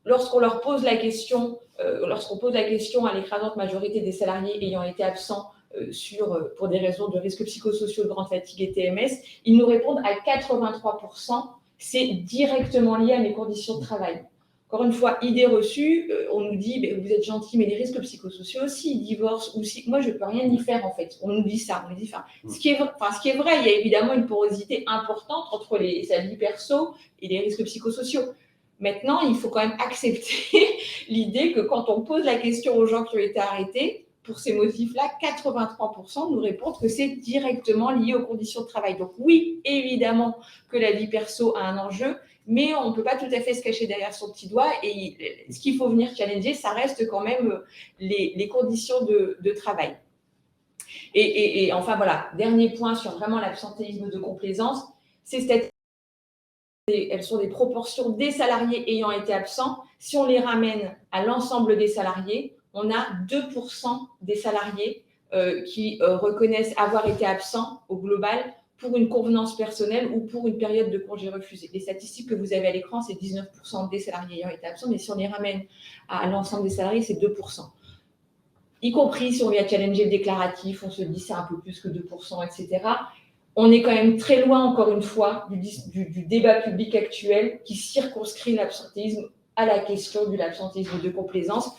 Lorsqu'on leur pose la question, lorsqu'on pose la question à l'écrasante majorité des salariés ayant été absents pour des raisons de risques psychosociaux, de grande fatigue et TMS, ils nous répondent à 83%. C'est directement lié à mes conditions de travail. Encore une fois, idée reçue, on nous dit vous êtes gentil, mais les risques psychosociaux, s'ils divorcent ou si moi je ne peux rien y faire en fait. On nous dit ça. On nous dit, ce qui est vrai, il y a évidemment une porosité importante entre sa vie perso et les risques psychosociaux. Maintenant, il faut quand même accepter l'idée que quand on pose la question aux gens qui ont été arrêtés, pour ces motifs-là, 83% nous répondent que c'est directement lié aux conditions de travail. Donc oui, évidemment que la vie perso a un enjeu, mais on ne peut pas tout à fait se cacher derrière son petit doigt. Et ce qu'il faut venir challenger, ça reste quand même les conditions de travail. Et enfin, voilà, dernier point sur vraiment l'absentéisme de complaisance, elles sont des proportions des salariés ayant été absents. Si on les ramène à l'ensemble des salariés, on a 2% des salariés qui reconnaissent avoir été absents au global pour une convenance personnelle ou pour une période de congé refusé. Les statistiques que vous avez à l'écran, c'est 19% des salariés ayant été absents, mais si on les ramène à l'ensemble des salariés, c'est 2%. Y compris si on vient challenger le déclaratif, on se dit c'est un peu plus que 2%, etc. On est quand même très loin, encore une fois, du débat public actuel qui circonscrit l'absentéisme à la question de l'absentéisme de complaisance.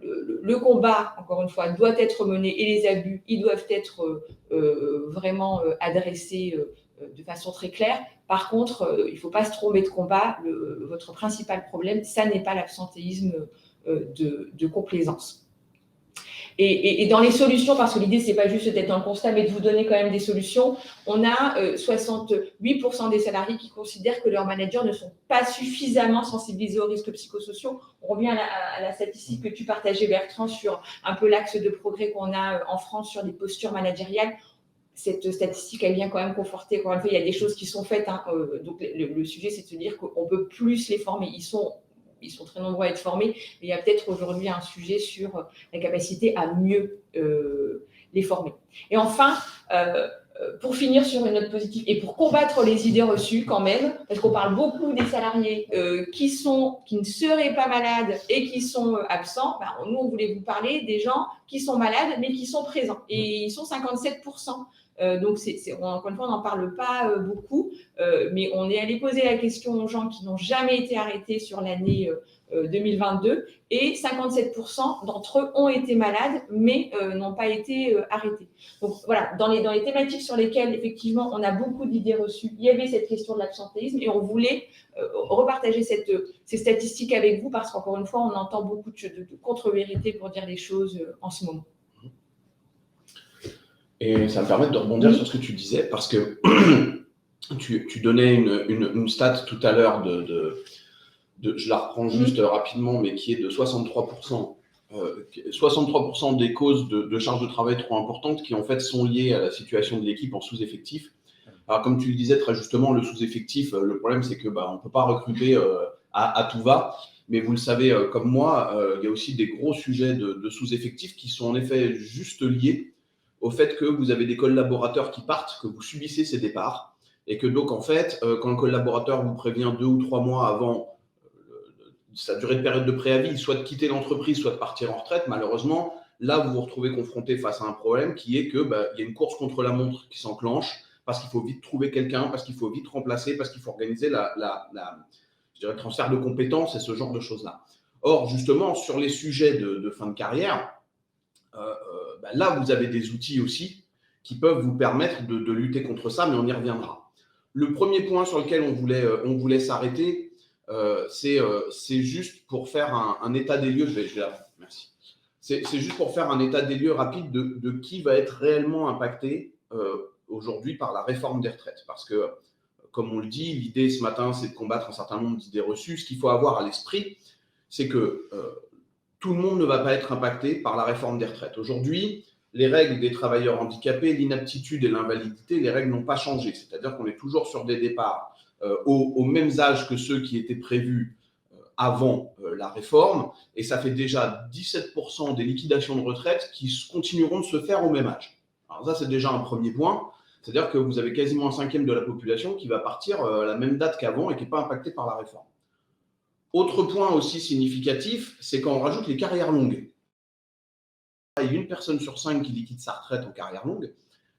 Le combat, encore une fois, doit être mené et les abus, ils doivent être vraiment adressés de façon très claire. Par contre, il ne faut pas se tromper de combat. Votre principal problème, ça n'est pas l'absentéisme de complaisance. Et dans les solutions, parce que l'idée, ce n'est pas juste d'être dans le constat, mais de vous donner quand même des solutions, on a 68% des salariés qui considèrent que leurs managers ne sont pas suffisamment sensibilisés aux risques psychosociaux. On revient à la statistique que tu partageais, Bertrand, sur un peu l'axe de progrès qu'on a en France sur les postures managériales. Cette statistique, elle vient quand même conforter. Encore une fois, il y a des choses qui sont faites. Donc, le sujet, c'est de se dire qu'on peut plus les former. Ils sont très nombreux à être formés, mais il y a peut-être aujourd'hui un sujet sur la capacité à mieux les former. Et enfin, pour finir sur une note positive et pour combattre les idées reçues quand même, parce qu'on parle beaucoup des salariés qui ne seraient pas malades et qui sont absents, nous, on voulait vous parler des gens qui sont malades mais qui sont présents. Et ils sont 57%. Donc, encore une fois, on n'en parle pas beaucoup, mais on est allé poser la question aux gens qui n'ont jamais été arrêtés sur l'année 2022 et 57% d'entre eux ont été malades mais n'ont pas été arrêtés. Donc, voilà, dans les thématiques sur lesquelles, effectivement, on a beaucoup d'idées reçues, il y avait cette question de l'absentéisme et on voulait repartager ces statistiques avec vous parce qu'encore une fois, on entend beaucoup de contre-vérités pour dire les choses en ce moment. Et ça me permet de rebondir sur ce que tu disais, parce que tu donnais une stat tout à l'heure je la reprends juste rapidement, mais qui est de 63%. 63% des causes de charge de travail trop importantes qui en fait sont liées à la situation de l'équipe en sous-effectif. Alors comme tu le disais très justement, le sous-effectif, le problème c'est que on ne peut pas recruter à tout va. Mais vous le savez comme moi, il y a aussi des gros sujets de sous-effectifs qui sont en effet juste liés au fait que vous avez des collaborateurs qui partent, que vous subissez ces départs, et que donc en fait, quand le collaborateur vous prévient 2 ou 3 mois avant sa durée de période de préavis, soit de quitter l'entreprise, soit de partir en retraite, malheureusement, là vous vous retrouvez confronté face à un problème qui est que il y a une course contre la montre qui s'enclenche, parce qu'il faut vite trouver quelqu'un, parce qu'il faut vite remplacer, parce qu'il faut organiser le transfert de compétences et ce genre de choses-là. Or, justement, sur les sujets de fin de carrière, là, vous avez des outils aussi qui peuvent vous permettre de lutter contre ça, mais on y reviendra. Le premier point sur lequel on voulait s'arrêter, c'est juste pour faire un état des lieux. Merci. C'est juste pour faire un état des lieux rapide de qui va être réellement impacté aujourd'hui par la réforme des retraites. Parce que, comme on le dit, l'idée ce matin, c'est de combattre un certain nombre d'idées reçues. Ce qu'il faut avoir à l'esprit, c'est que tout le monde ne va pas être impacté par la réforme des retraites. Aujourd'hui, les règles des travailleurs handicapés, l'inaptitude et l'invalidité, les règles n'ont pas changé. C'est-à-dire qu'on est toujours sur des départs aux mêmes âges que ceux qui étaient prévus avant la réforme, et ça fait déjà 17% des liquidations de retraite qui continueront de se faire au même âge. Alors ça, c'est déjà un premier point, c'est-à-dire que vous avez quasiment un cinquième de la population qui va partir à la même date qu'avant et qui n'est pas impactée par la réforme. Autre point aussi significatif, c'est quand on rajoute les carrières longues. Il y a une personne sur 5 qui liquide sa retraite en carrière longue,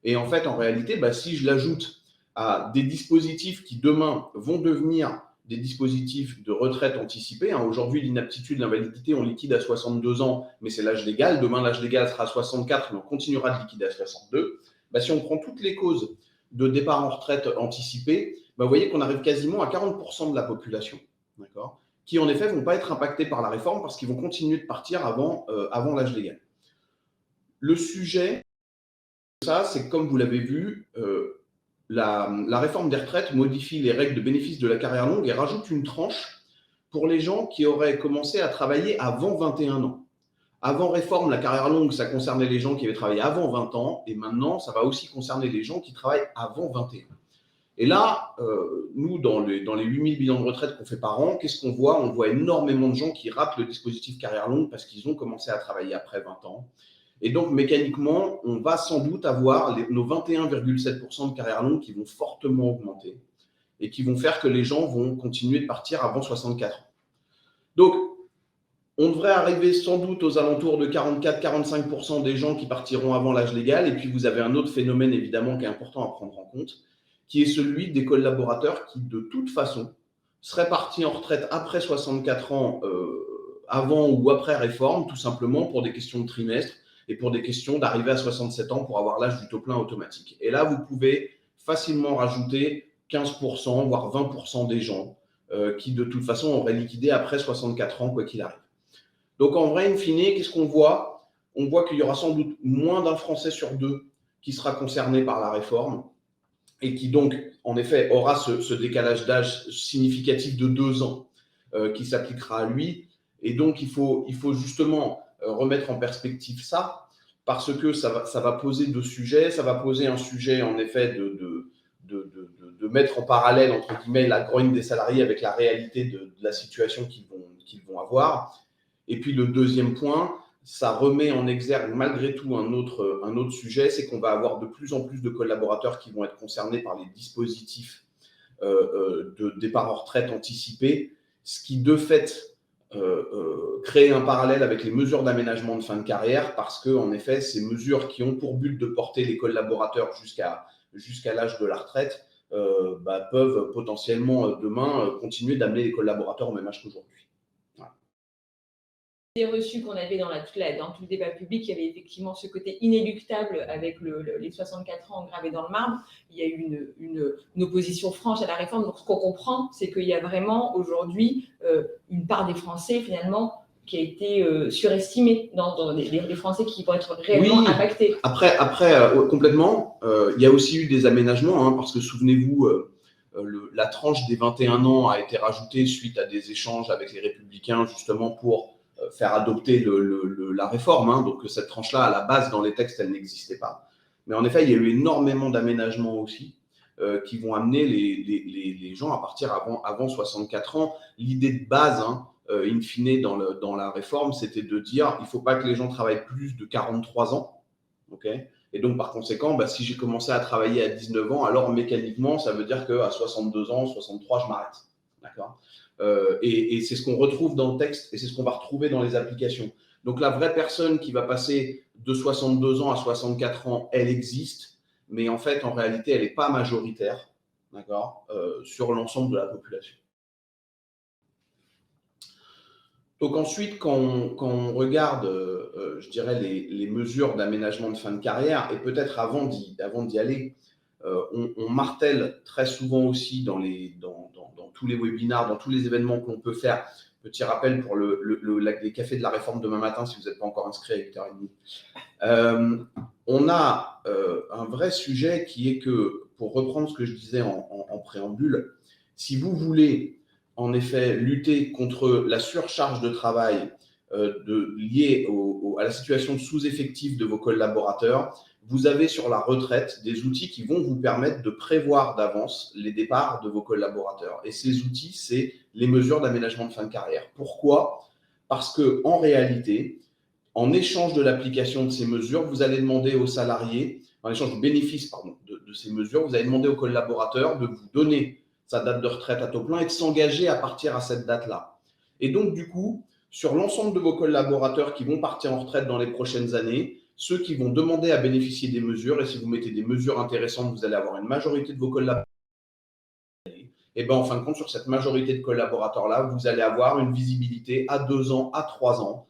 et en fait, en réalité, si je l'ajoute à des dispositifs qui demain vont devenir des dispositifs de retraite anticipée. Aujourd'hui, l'inaptitude, l'invalidité, on liquide à 62 ans, mais c'est l'âge légal. Demain, l'âge légal sera à 64, mais on continuera de liquider à 62. Si on prend toutes les causes de départ en retraite anticipée, vous voyez qu'on arrive quasiment à 40% de la population, d'accord, qui en effet ne vont pas être impactés par la réforme parce qu'ils vont continuer de partir avant l'âge légal. Le sujet, ça, c'est que comme vous l'avez vu, la réforme des retraites modifie les règles de bénéfice de la carrière longue et rajoute une tranche pour les gens qui auraient commencé à travailler avant 21 ans. Avant réforme, la carrière longue, ça concernait les gens qui avaient travaillé avant 20 ans, et maintenant, ça va aussi concerner les gens qui travaillent avant 21 ans. Et là, nous, dans les 8000 bilans de retraite qu'on fait par an, qu'est-ce qu'on voit? On voit énormément de gens qui ratent le dispositif carrière longue parce qu'ils ont commencé à travailler après 20 ans. Et donc, mécaniquement, on va sans doute avoir nos 21,7% de carrière longue qui vont fortement augmenter et qui vont faire que les gens vont continuer de partir avant 64 ans. Donc, on devrait arriver sans doute aux alentours de 44-45% des gens qui partiront avant l'âge légal. Et puis, vous avez un autre phénomène, évidemment, qui est important à prendre en compte, qui est celui des collaborateurs qui, de toute façon, seraient partis en retraite après 64 ans, avant ou après réforme, tout simplement pour des questions de trimestre et pour des questions d'arriver à 67 ans pour avoir l'âge du taux plein automatique. Et là, vous pouvez facilement rajouter 15%, voire 20% des gens qui, de toute façon, auraient liquidé après 64 ans, quoi qu'il arrive. Donc, en vrai, in fine, qu'est-ce qu'on voit? On voit qu'il y aura sans doute moins d'un Français sur deux qui sera concerné par la réforme et qui, donc, en effet, aura ce décalage d'âge significatif de 2 ans qui s'appliquera à lui. Et donc, il faut justement remettre en perspective ça, parce que ça va poser deux sujets. Ça va poser un sujet, en effet, de mettre en parallèle, entre guillemets, la grogne des salariés avec la réalité de la situation qu'ils vont avoir. Et puis, le deuxième point, ça remet en exergue malgré tout un autre sujet, c'est qu'on va avoir de plus en plus de collaborateurs qui vont être concernés par les dispositifs de départ en retraite anticipé, ce qui, de fait, créer un parallèle avec les mesures d'aménagement de fin de carrière, parce que, en effet, ces mesures qui ont pour but de porter les collaborateurs jusqu'à l'âge de la retraite peuvent potentiellement demain continuer d'amener les collaborateurs au même âge qu'aujourd'hui. Reçus qu'on avait dans tout le débat public, il y avait effectivement ce côté inéluctable avec les 64 ans gravés dans le marbre. Il y a eu une opposition franche à la réforme. Donc, ce qu'on comprend, c'est qu'il y a vraiment aujourd'hui une part des Français, finalement, qui a été surestimée dans les Français qui vont être réellement impactés. Après complètement, il y a aussi eu des aménagements, parce que souvenez-vous, la tranche des 21 ans a été rajoutée suite à des échanges avec les Républicains, justement pour faire adopter la réforme. Donc, cette tranche-là, à la base, dans les textes, elle n'existait pas. Mais en effet, il y a eu énormément d'aménagements aussi qui vont amener les gens à partir avant 64 ans. L'idée de base, in fine, dans la réforme, c'était de dire il ne faut pas que les gens travaillent plus de 43 ans. Okay, et donc, par conséquent, si j'ai commencé à travailler à 19 ans, alors mécaniquement, ça veut dire qu'à 62 ans, 63, je m'arrête. D'accord ? Et c'est ce qu'on retrouve dans le texte et c'est ce qu'on va retrouver dans les applications. Donc, la vraie personne qui va passer de 62 ans à 64 ans, elle existe, mais en fait, en réalité, elle n'est pas majoritaire, d'accord, sur l'ensemble de la population. Donc ensuite, quand on regarde, je dirais, les mesures d'aménagement de fin de carrière, et peut-être avant d'y aller, on martèle très souvent aussi dans tous les webinars, dans tous les événements qu'on peut faire, Petit rappel pour les cafés de la réforme demain matin, si vous n'êtes pas encore inscrit à 8h30. On a un vrai sujet qui est que, pour reprendre ce que je disais en préambule, si vous voulez en effet lutter contre la surcharge de travail liée à la situation de sous-effectif de vos collaborateurs, vous avez sur la retraite des outils qui vont vous permettre de prévoir d'avance les départs de vos collaborateurs. Et ces outils, c'est les mesures d'aménagement de fin de carrière. Pourquoi ? Parce qu'en réalité, en échange de l'application de ces mesures, vous allez demander aux salariés, en échange du bénéfice de ces mesures, vous allez demander aux collaborateurs de vous donner sa date de retraite à taux plein et de s'engager à partir à cette date-là. Et donc, du coup, sur l'ensemble de vos collaborateurs qui vont partir en retraite dans les prochaines années, ceux qui vont demander à bénéficier des mesures, et si vous mettez des mesures intéressantes, vous allez avoir une majorité de vos collaborateurs. Et bien, en fin de compte, sur cette majorité de collaborateurs-là, vous allez avoir une visibilité à 2 ans, à 3 ans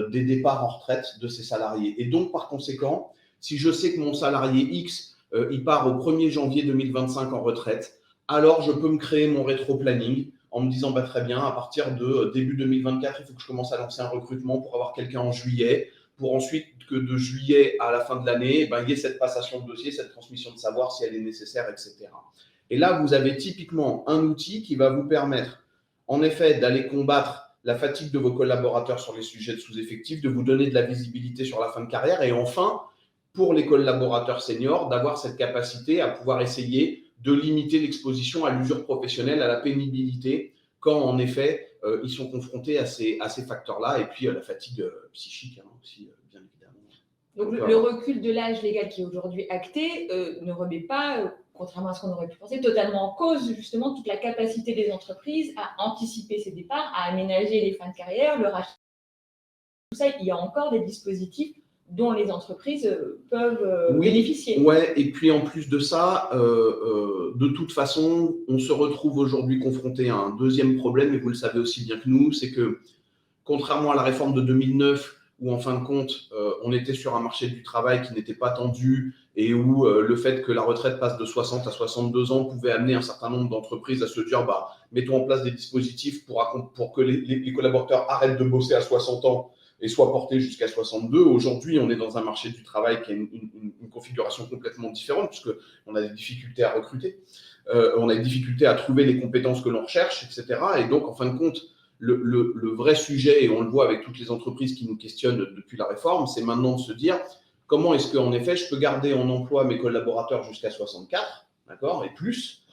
des départs en retraite de ces salariés. Et donc, par conséquent, si je sais que mon salarié X, il part au 1er janvier 2025 en retraite, alors je peux me créer mon rétro-planning en me disant, très bien, à partir de début 2024, il faut que je commence à lancer un recrutement pour avoir quelqu'un en juillet, pour ensuite que de juillet à la fin de l'année, il y ait cette passation de dossier, cette transmission de savoir si elle est nécessaire, etc. Et là, vous avez typiquement un outil qui va vous permettre, en effet, d'aller combattre la fatigue de vos collaborateurs sur les sujets de sous-effectifs, de vous donner de la visibilité sur la fin de carrière et enfin, pour les collaborateurs seniors, d'avoir cette capacité à pouvoir essayer de limiter l'exposition à l'usure professionnelle, à la pénibilité, quand en effet, ils sont confrontés à ces facteurs-là et puis à la fatigue psychique aussi, bien évidemment. Donc, le recul de l'âge légal qui est aujourd'hui acté ne remet pas, contrairement à ce qu'on aurait pu penser, totalement en cause justement toute la capacité des entreprises à anticiper ces départs, à aménager les fins de carrière, le rachat. Tout ça, il y a encore des dispositifs dont les entreprises peuvent bénéficier. Ouais, et puis en plus de ça, de toute façon, on se retrouve aujourd'hui confronté à un deuxième problème, et vous le savez aussi bien que nous, c'est que contrairement à la réforme de 2009, où en fin de compte, on était sur un marché du travail qui n'était pas tendu et où le fait que la retraite passe de 60 à 62 ans pouvait amener un certain nombre d'entreprises à se dire mettons en place des dispositifs pour que les collaborateurs arrêtent de bosser à 60 ans et soient portés jusqu'à 62. Aujourd'hui, on est dans un marché du travail qui a une configuration complètement différente puisqu'on a des difficultés à recruter, on a des difficultés à trouver les compétences que l'on recherche, etc. Et donc, en fin de compte, le vrai sujet, et on le voit avec toutes les entreprises qui nous questionnent depuis la réforme, c'est maintenant de se dire comment est-ce qu'en effet, je peux garder en emploi mes collaborateurs jusqu'à 64, d'accord, et plus.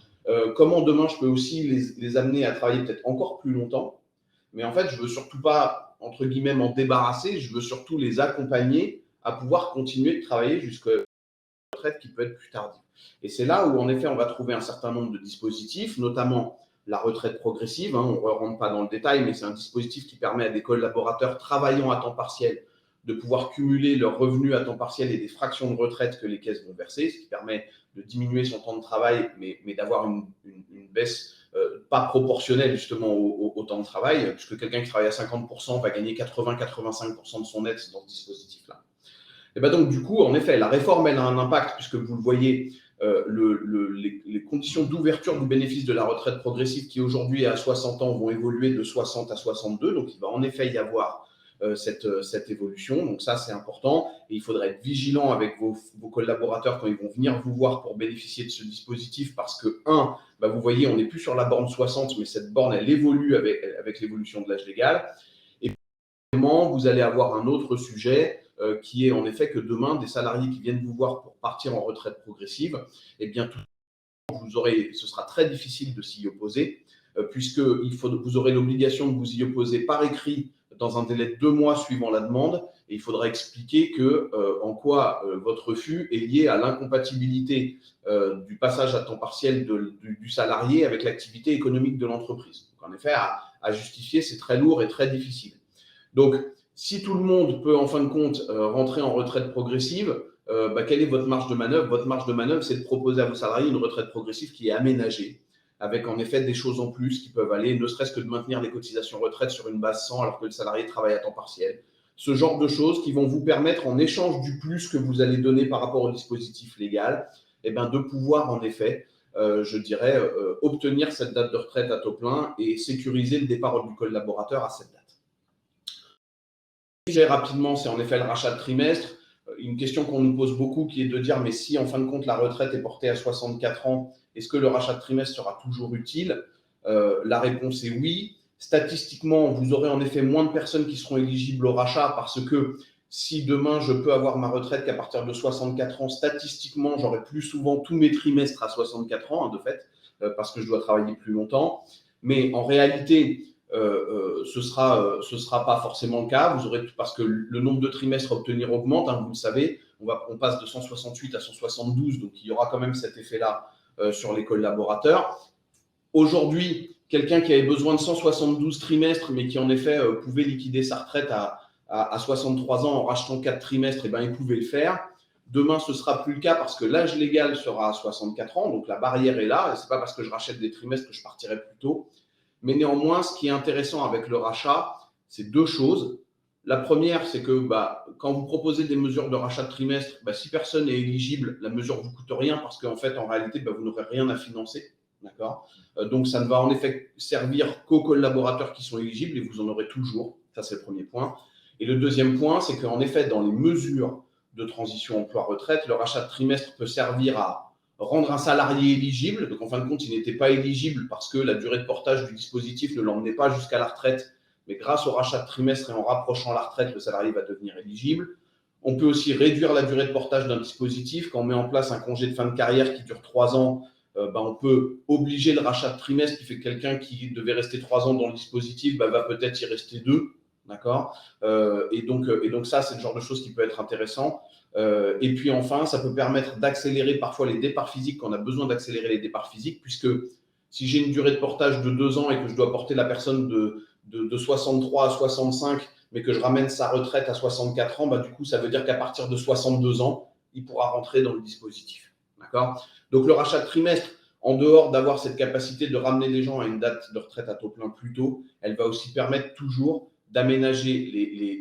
Comment demain, je peux aussi les amener à travailler peut-être encore plus longtemps. Mais en fait, je ne veux surtout pas, entre guillemets, m'en débarrasser. Je veux surtout les accompagner à pouvoir continuer de travailler jusqu'à la retraite qui peut être plus tardive. Et c'est là où, en effet, on va trouver un certain nombre de dispositifs, notamment la retraite progressive, on ne rentre pas dans le détail, mais c'est un dispositif qui permet à des collaborateurs travaillant à temps partiel de pouvoir cumuler leurs revenus à temps partiel et des fractions de retraite que les caisses vont verser, ce qui permet de diminuer son temps de travail, mais d'avoir une baisse pas proportionnelle justement au temps de travail, puisque quelqu'un qui travaille à 50% va gagner 80-85% de son net dans ce dispositif-là. Et donc du coup, en effet, la réforme, elle a un impact, puisque vous le voyez, les conditions d'ouverture du bénéfice de la retraite progressive qui aujourd'hui est à 60 ans vont évoluer de 60 à 62. Donc, il va en effet y avoir cette évolution. Donc, ça, c'est important. Et il faudra être vigilant avec vos collaborateurs quand ils vont venir vous voir pour bénéficier de ce dispositif parce que, vous voyez, on n'est plus sur la borne 60, mais cette borne, elle évolue avec l'évolution de l'âge légal. Et puis, vous allez avoir un autre sujet qui est en effet que demain, des salariés qui viennent vous voir pour partir en retraite progressive, ce sera très difficile de s'y opposer, puisque vous aurez l'obligation de vous y opposer par écrit dans un délai de 2 mois suivant la demande, et il faudra expliquer en quoi votre refus est lié à l'incompatibilité du passage à temps partiel du salarié avec l'activité économique de l'entreprise. Donc, en effet, à justifier, c'est très lourd et très difficile. Donc, si tout le monde peut en fin de compte rentrer en retraite progressive, quelle est votre marge de manœuvre? Votre marge de manœuvre, c'est de proposer à vos salariés une retraite progressive qui est aménagée, avec en effet des choses en plus qui peuvent aller, ne serait-ce que de maintenir les cotisations retraite sur une base 100 alors que le salarié travaille à temps partiel. Ce genre de choses qui vont vous permettre, en échange du plus que vous allez donner par rapport au dispositif légal, de pouvoir en effet je dirais, obtenir cette date de retraite à taux plein et sécuriser le départ du collaborateur à cette date. Sujet rapidement, c'est en effet le rachat de trimestre. Une question qu'on nous pose beaucoup qui est de dire, mais si en fin de compte la retraite est portée à 64 ans, est-ce que le rachat de trimestre sera toujours utile? La réponse est oui. Statistiquement, vous aurez en effet moins de personnes qui seront éligibles au rachat parce que si demain je peux avoir ma retraite qu'à partir de 64 ans, statistiquement, j'aurai plus souvent tous mes trimestres à 64 ans, de fait, parce que je dois travailler plus longtemps. Mais en réalité, ce sera pas forcément le cas. Vous aurez, parce que le nombre de trimestres à obtenir augmente, hein, vous le savez, on passe de 168 à 172, donc il y aura quand même cet effet-là sur les collaborateurs. Aujourd'hui, quelqu'un qui avait besoin de 172 trimestres, mais qui en effet pouvait liquider sa retraite à 63 ans en rachetant 4 trimestres, eh ben, il pouvait le faire. Demain, ce ne sera plus le cas parce que l'âge légal sera à 64 ans, donc la barrière est là. Ce n'est pas parce que je rachète des trimestres que je partirai plus tôt. Mais néanmoins, ce qui est intéressant avec le rachat, c'est deux choses. La première, c'est que quand vous proposez des mesures de rachat de trimestre, si personne n'est éligible, la mesure ne vous coûte rien parce qu'en fait, en réalité, vous n'aurez rien à financer. D'accord ? Donc, ça ne va en effet servir qu'aux collaborateurs qui sont éligibles et vous en aurez toujours. Ça, c'est le premier point. Et le deuxième point, c'est qu'en effet, dans les mesures de transition emploi-retraite, le rachat de trimestre peut servir à rendre un salarié éligible. Donc, en fin de compte, il n'était pas éligible parce que la durée de portage du dispositif ne l'emmenait pas jusqu'à la retraite. Mais grâce au rachat de trimestre et en rapprochant la retraite, le salarié va devenir éligible. On peut aussi réduire la durée de portage d'un dispositif. Quand on met en place un congé de fin de carrière qui dure 3 ans, on peut obliger le rachat de trimestre qui fait que quelqu'un qui devait rester 3 ans dans le dispositif va peut-être y rester 2. D'accord ? Et donc ça, c'est le genre de choses qui peut être intéressant. Et puis enfin, ça peut permettre d'accélérer parfois les départs physiques quand on a besoin d'accélérer les départs physiques, puisque si j'ai une durée de portage de 2 ans et que je dois porter la personne de 63 à 65, mais que je ramène sa retraite à 64 ans, du coup, ça veut dire qu'à partir de 62 ans, il pourra rentrer dans le dispositif. D'accord ? Donc, le rachat de trimestre, en dehors d'avoir cette capacité de ramener les gens à une date de retraite à taux plein plus tôt, elle va aussi permettre toujours d'aménager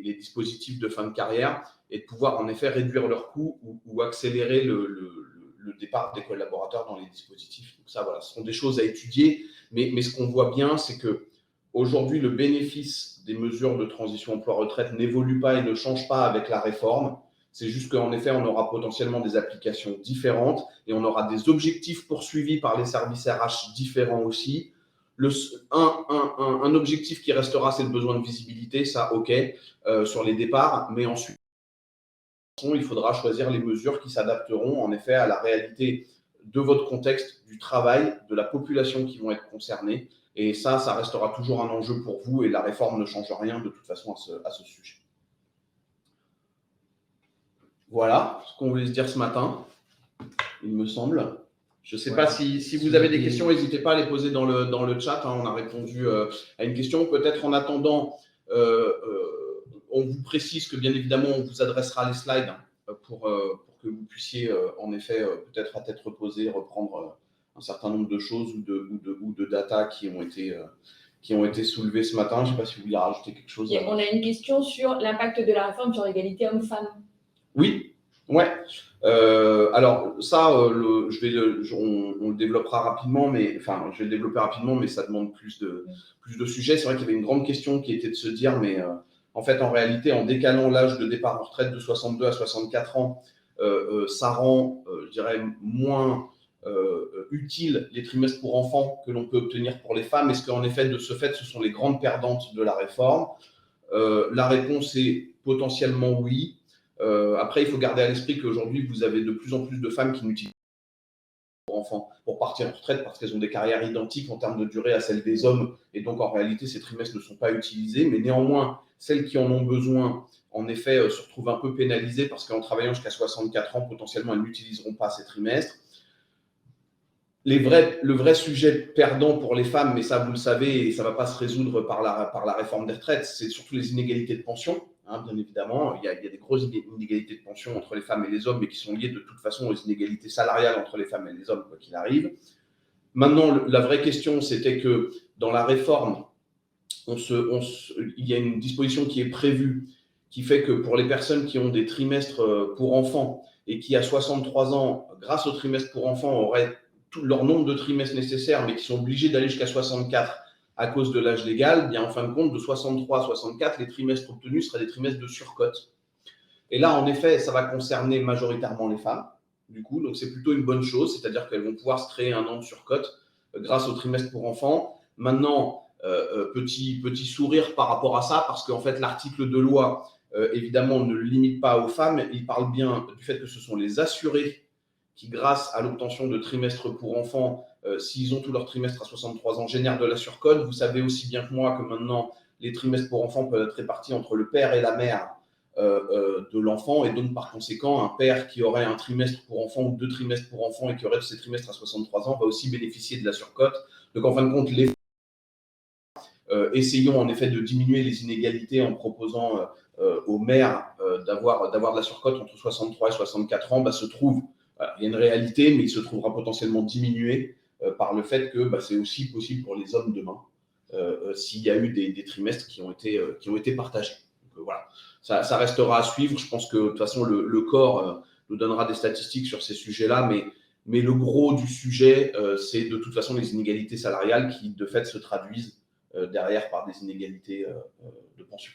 les dispositifs de fin de carrière et de pouvoir en effet réduire leurs coûts ou accélérer le départ des collaborateurs dans les dispositifs. Donc ça, voilà, ce sont des choses à étudier, mais ce qu'on voit bien, c'est qu'aujourd'hui, le bénéfice des mesures de transition emploi-retraite n'évolue pas et ne change pas avec la réforme. C'est juste qu'en effet, on aura potentiellement des applications différentes et on aura des objectifs poursuivis par les services RH différents aussi. Un objectif qui restera, c'est le besoin de visibilité, ça, OK, sur les départs, mais ensuite, il faudra choisir les mesures qui s'adapteront en effet à la réalité de votre contexte, du travail, de la population qui vont être concernés. Et ça restera toujours un enjeu pour vous et la réforme ne change rien de toute façon à ce sujet. Voilà ce qu'on voulait se dire ce matin, il me semble. Je ne sais pas si vous avez des questions, n'hésitez pas à les poser dans le chat. On a répondu à une question. Peut-être en attendant, on vous précise que bien évidemment, on vous adressera les slides pour que vous puissiez en effet peut-être à tête reposée reprendre un certain nombre de choses ou de data qui ont été soulevées ce matin. Je ne sais pas si vous voulez rajouter quelque chose. On a une question sur l'impact de la réforme sur l'égalité homme-femme. Oui, ouais. Alors ça, on le développera rapidement, mais je vais le développer rapidement, mais ça demande plus de sujets. C'est vrai qu'il y avait une grande question qui était de se dire, mais en fait, en réalité, en décalant l'âge de départ en retraite de 62 à 64 ans, ça rend, je dirais, moins utile les trimestres pour enfants que l'on peut obtenir pour les femmes. Est-ce qu'en effet, de ce fait, ce sont les grandes perdantes de la réforme ? La réponse est potentiellement oui. Après, il faut garder à l'esprit qu'aujourd'hui, vous avez de plus en plus de femmes qui n'utilisent pas pour enfants pour partir en retraite parce qu'elles ont des carrières identiques en termes de durée à celles des hommes. Et donc, en réalité, ces trimestres ne sont pas utilisés. Mais néanmoins, celles qui en ont besoin, en effet, se retrouvent un peu pénalisées parce qu'en travaillant jusqu'à 64 ans, potentiellement, elles n'utiliseront pas ces trimestres. Le vrai sujet perdant pour les femmes, mais ça, vous le savez, et ça ne va pas se résoudre par la réforme des retraites, c'est surtout les inégalités de pension. Bien évidemment, il y a des grosses inégalités de pension entre les femmes et les hommes, mais qui sont liées de toute façon aux inégalités salariales entre les femmes et les hommes, quoi qu'il arrive. Maintenant, la vraie question, c'était que dans la réforme, il y a une disposition qui est prévue, qui fait que pour les personnes qui ont des trimestres pour enfants et qui, à 63 ans, grâce au trimestre pour enfants, auraient tout leur nombre de trimestres nécessaires, mais qui sont obligés d'aller jusqu'à 64 à cause de l'âge légal, bien en fin de compte, de 63 à 64, les trimestres obtenus seraient des trimestres de surcote. Et là, en effet, ça va concerner majoritairement les femmes, du coup, donc c'est plutôt une bonne chose, c'est-à-dire qu'elles vont pouvoir se créer un an de surcote grâce au trimestre pour enfants. Maintenant, petit sourire par rapport à ça, parce qu'en fait, l'article de loi, évidemment, ne le limite pas aux femmes, il parle bien du fait que ce sont les assurés qui, grâce à l'obtention de trimestres pour enfants, s'ils ont tout leur trimestre à 63 ans, génèrent de la surcote. Vous savez aussi bien que moi que maintenant, les trimestres pour enfants peuvent être répartis entre le père et la mère de l'enfant, et donc par conséquent, un père qui aurait un trimestre pour enfant ou 2 trimestres pour enfant et qui aurait tous ses trimestres à 63 ans va aussi bénéficier de la surcote. Donc en fin de compte, essayons en effet de diminuer les inégalités en proposant aux mères d'avoir de la surcote entre 63 et 64 ans. Se trouve, il y a une réalité, mais il se trouvera potentiellement diminué par le fait que c'est aussi possible pour les hommes demain, s'il y a eu des trimestres qui ont été partagés. Donc, voilà, ça restera à suivre. Je pense que de toute façon, le corps nous donnera des statistiques sur ces sujets-là, mais le gros du sujet, c'est de toute façon les inégalités salariales qui, de fait, se traduisent derrière par des inégalités de pension.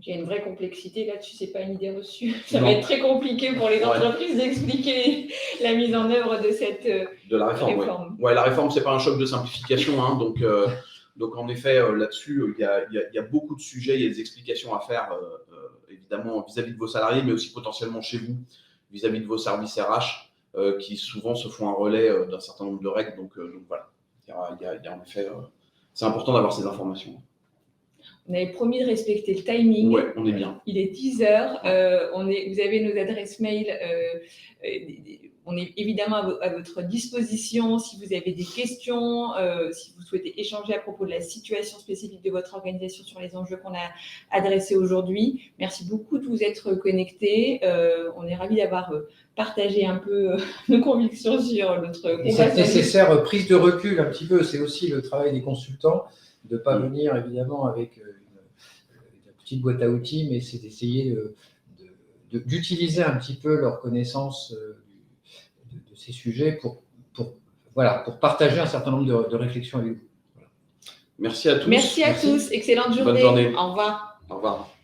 Il y a une vraie complexité là-dessus, c'est pas une idée reçue. Ça va être très compliqué pour les entreprises d'expliquer la mise en œuvre de cette réforme. Ouais, la réforme, c'est pas un choc de simplification, hein, donc en effet, là-dessus, il y a beaucoup de sujets, il y a des explications à faire, évidemment, vis-à-vis de vos salariés, mais aussi potentiellement chez vous, vis-à-vis de vos services RH, qui souvent se font un relais d'un certain nombre de règles. Donc voilà, il y a en effet, c'est important d'avoir ces informations. On avait promis de respecter le timing. Ouais, on est bien. Il est 10 heures. Vous avez nos adresses mail. On est évidemment à votre disposition si vous avez des questions, si vous souhaitez échanger à propos de la situation spécifique de votre organisation sur les enjeux qu'on a adressés aujourd'hui. Merci beaucoup de vous être connectés. On est ravis d'avoir partagé un peu nos convictions sur notre combat. C'est nécessaire prise de recul un petit peu. C'est aussi le travail des consultants de ne pas venir évidemment avec une petite boîte à outils, mais c'est d'essayer d'utiliser un petit peu leur connaissance de ces sujets pour partager un certain nombre de réflexions avec vous. Voilà. Merci à tous. Merci à tous. Excellente journée. Bonne journée. Au revoir. Au revoir.